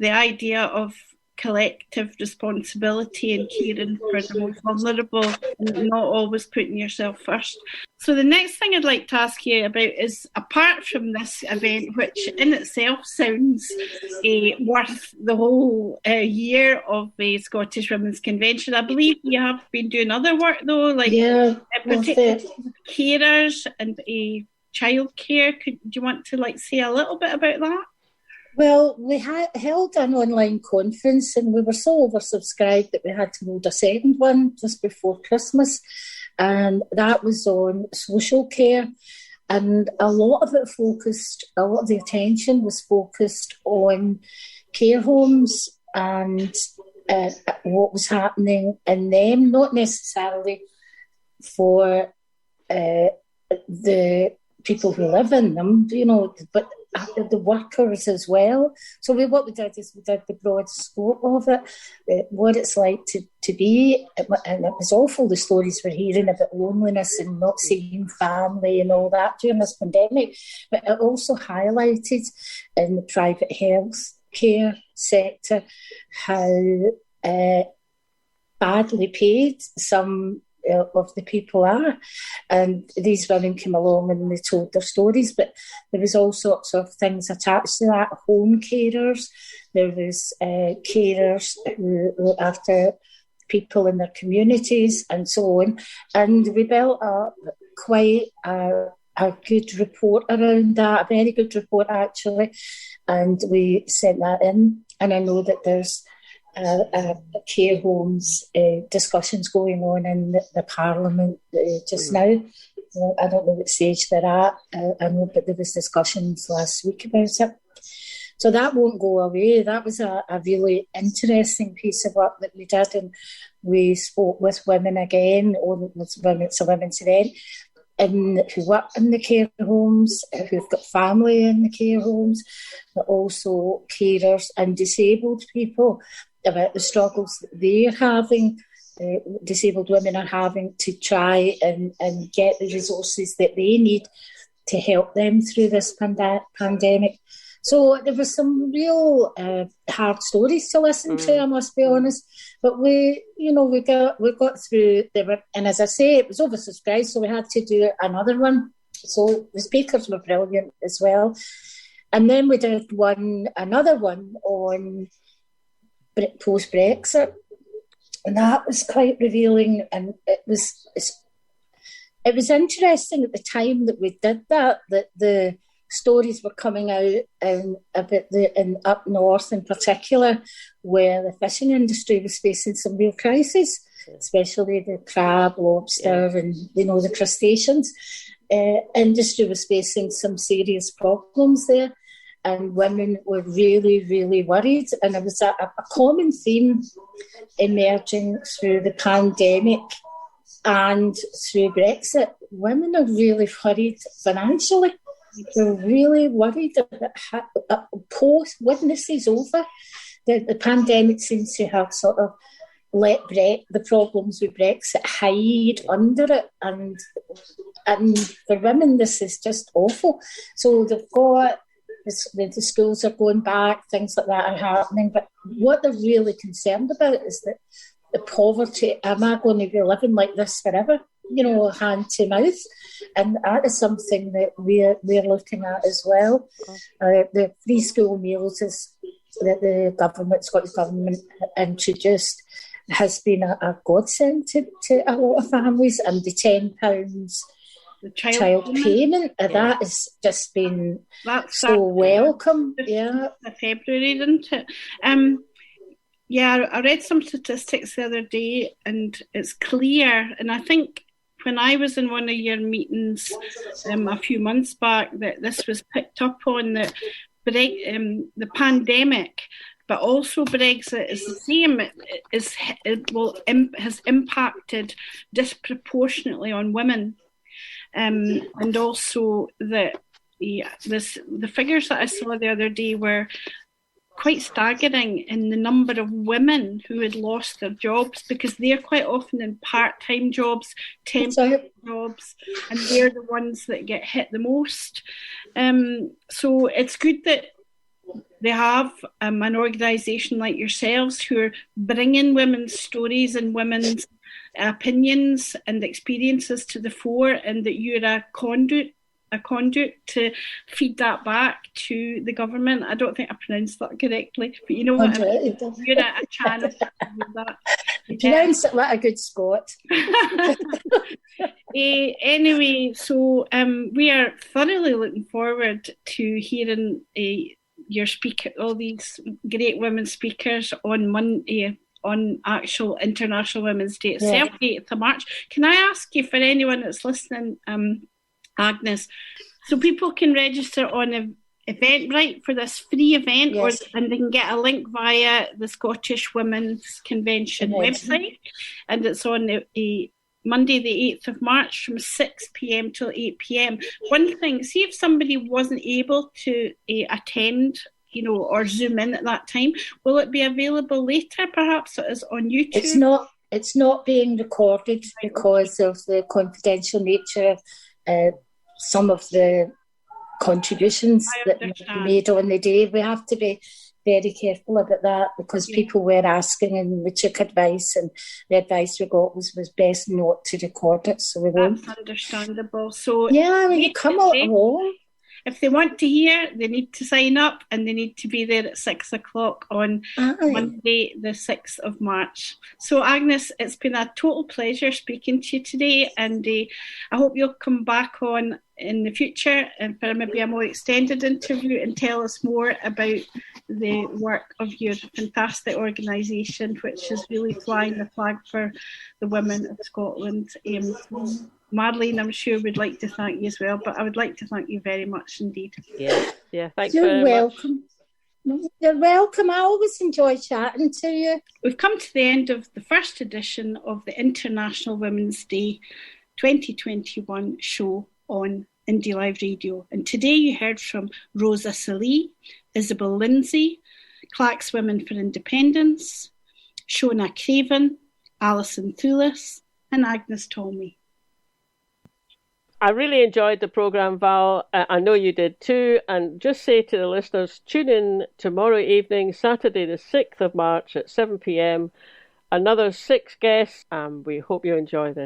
idea of collective responsibility and caring for the most vulnerable and not always putting yourself first. So the next thing I'd like to ask you about is, apart from this event, which in itself sounds worth the whole year of the Scottish Women's Convention, I believe you have been doing other work though, like particularly carers and childcare. Do you want to say a little bit about that? Well, we held an online conference and we were so oversubscribed that we had to hold a second one just before Christmas, and that was on social care, and a lot of the attention was focused on care homes and what was happening in them, not necessarily for the people who live in them, but the workers as well. So what we did is we did the broad scope of it, what it's like to be, and it was awful, the stories we're hearing about loneliness and not seeing family and all that during this pandemic. But it also highlighted in the private health care sector how badly paid some of the people are, and these women came along and they told their stories, but there was all sorts of things attached to that. Home carers, there was carers who look after people in their communities and so on, and we built up quite a good report around that, a very good report actually, and we sent that in, and I know that there's care homes discussions going on in the Parliament just now. I don't know what stage they're at. I know, but there was discussions last week about it. So that won't go away. That was a really interesting piece of work that we did, and we spoke with women again, it's a women's event, who work in the care homes, who've got family in the care homes, but also carers and disabled people, about the struggles that they're having, disabled women are having to try and get the resources that they need to help them through this pandemic. So there were some real hard stories to listen to, I must be honest. But we got through. And as I say, it was oversubscribed, so we had to do another one. So the speakers were brilliant as well. And then we did another one on post-Brexit, and that was quite revealing, and it was interesting at the time that we did that the stories were coming out in up north in particular, where the fishing industry was facing some real crisis, especially the crab, lobster, and the crustaceans industry was facing some serious problems there. And women were really, really worried. And there was a common theme emerging through the pandemic and through Brexit. Women are really worried financially. They're really worried about when this is over. The pandemic seems to have sort of let the problems with Brexit hide under it. And for women, this is just awful. So they've got... The schools are going back, things like that are happening. But what they're really concerned about is that the poverty, am I going to be living like this forever? Hand to mouth. And that is something that we're looking at as well. The free school meals that the Scottish Government introduced has been a godsend to a lot of families, and the £10 the child payment. That has just been so welcome. Yeah, February, isn't it? I read some statistics the other day, and it's clear. And I think when I was in one of your meetings a few months back, that this was picked up on, that the pandemic, but also Brexit is the same. Has impacted disproportionately on women. And also that the figures that I saw the other day were quite staggering in the number of women who had lost their jobs, because they're quite often in part-time jobs, temporary jobs, and they're the ones that get hit the most. So it's good that they have an organisation like yourselves who are bringing women's stories and women's opinions and experiences to the fore, and that you're a conduit to feed that back to the government. I don't think I pronounced that correctly, but you know what I mean? You're a channel to do that. You pronounce it like a good Scot. Anyway, so we are thoroughly looking forward to hearing your all these great women speakers on Monday, on actual International Women's Day. It's 8th of March. Can I ask you, for anyone that's listening, Agnes, so people can register on Eventbrite for this free event, and they can get a link via the Scottish Women's Convention website, and it's on Monday the 8th of March from 6 p.m. till 8 p.m. One thing, see if somebody wasn't able to attend, or zoom in at that time, will it be available later? Perhaps it is on YouTube? It's not being recorded because of the confidential nature of some of the contributions that were made on the day. We have to be very careful about that, because people were asking and we took advice, and the advice we got was best not to record it, so we won't. That's understandable. So you come along. If they want to hear, they need to sign up, and they need to be there at 6 o'clock on Monday, the 6th of March. So, Agnes, it's been a total pleasure speaking to you today, and I hope you'll come back on in the future and for maybe a more extended interview and tell us more about the work of your fantastic organisation, which is really flying the flag for the women of Scotland. Marlene, I'm sure would like to thank you as well, but I would like to thank you very much indeed. Yeah, thanks You're very welcome. much. You're welcome. I always enjoy chatting to you. We've come to the end of the first edition of the International Women's Day 2021 show on Indylive Radio. And today you heard from Roza Salih, Isobel Lindsay, Clack's Women for Independence, Shona Craven, Alison Thewliss, and Agnes Tolmie. I really enjoyed the programme, Val. I know you did too. And just say to the listeners, tune in tomorrow evening, Saturday the 6th of March at 7 p.m. Another 6 guests, and we hope you enjoy this.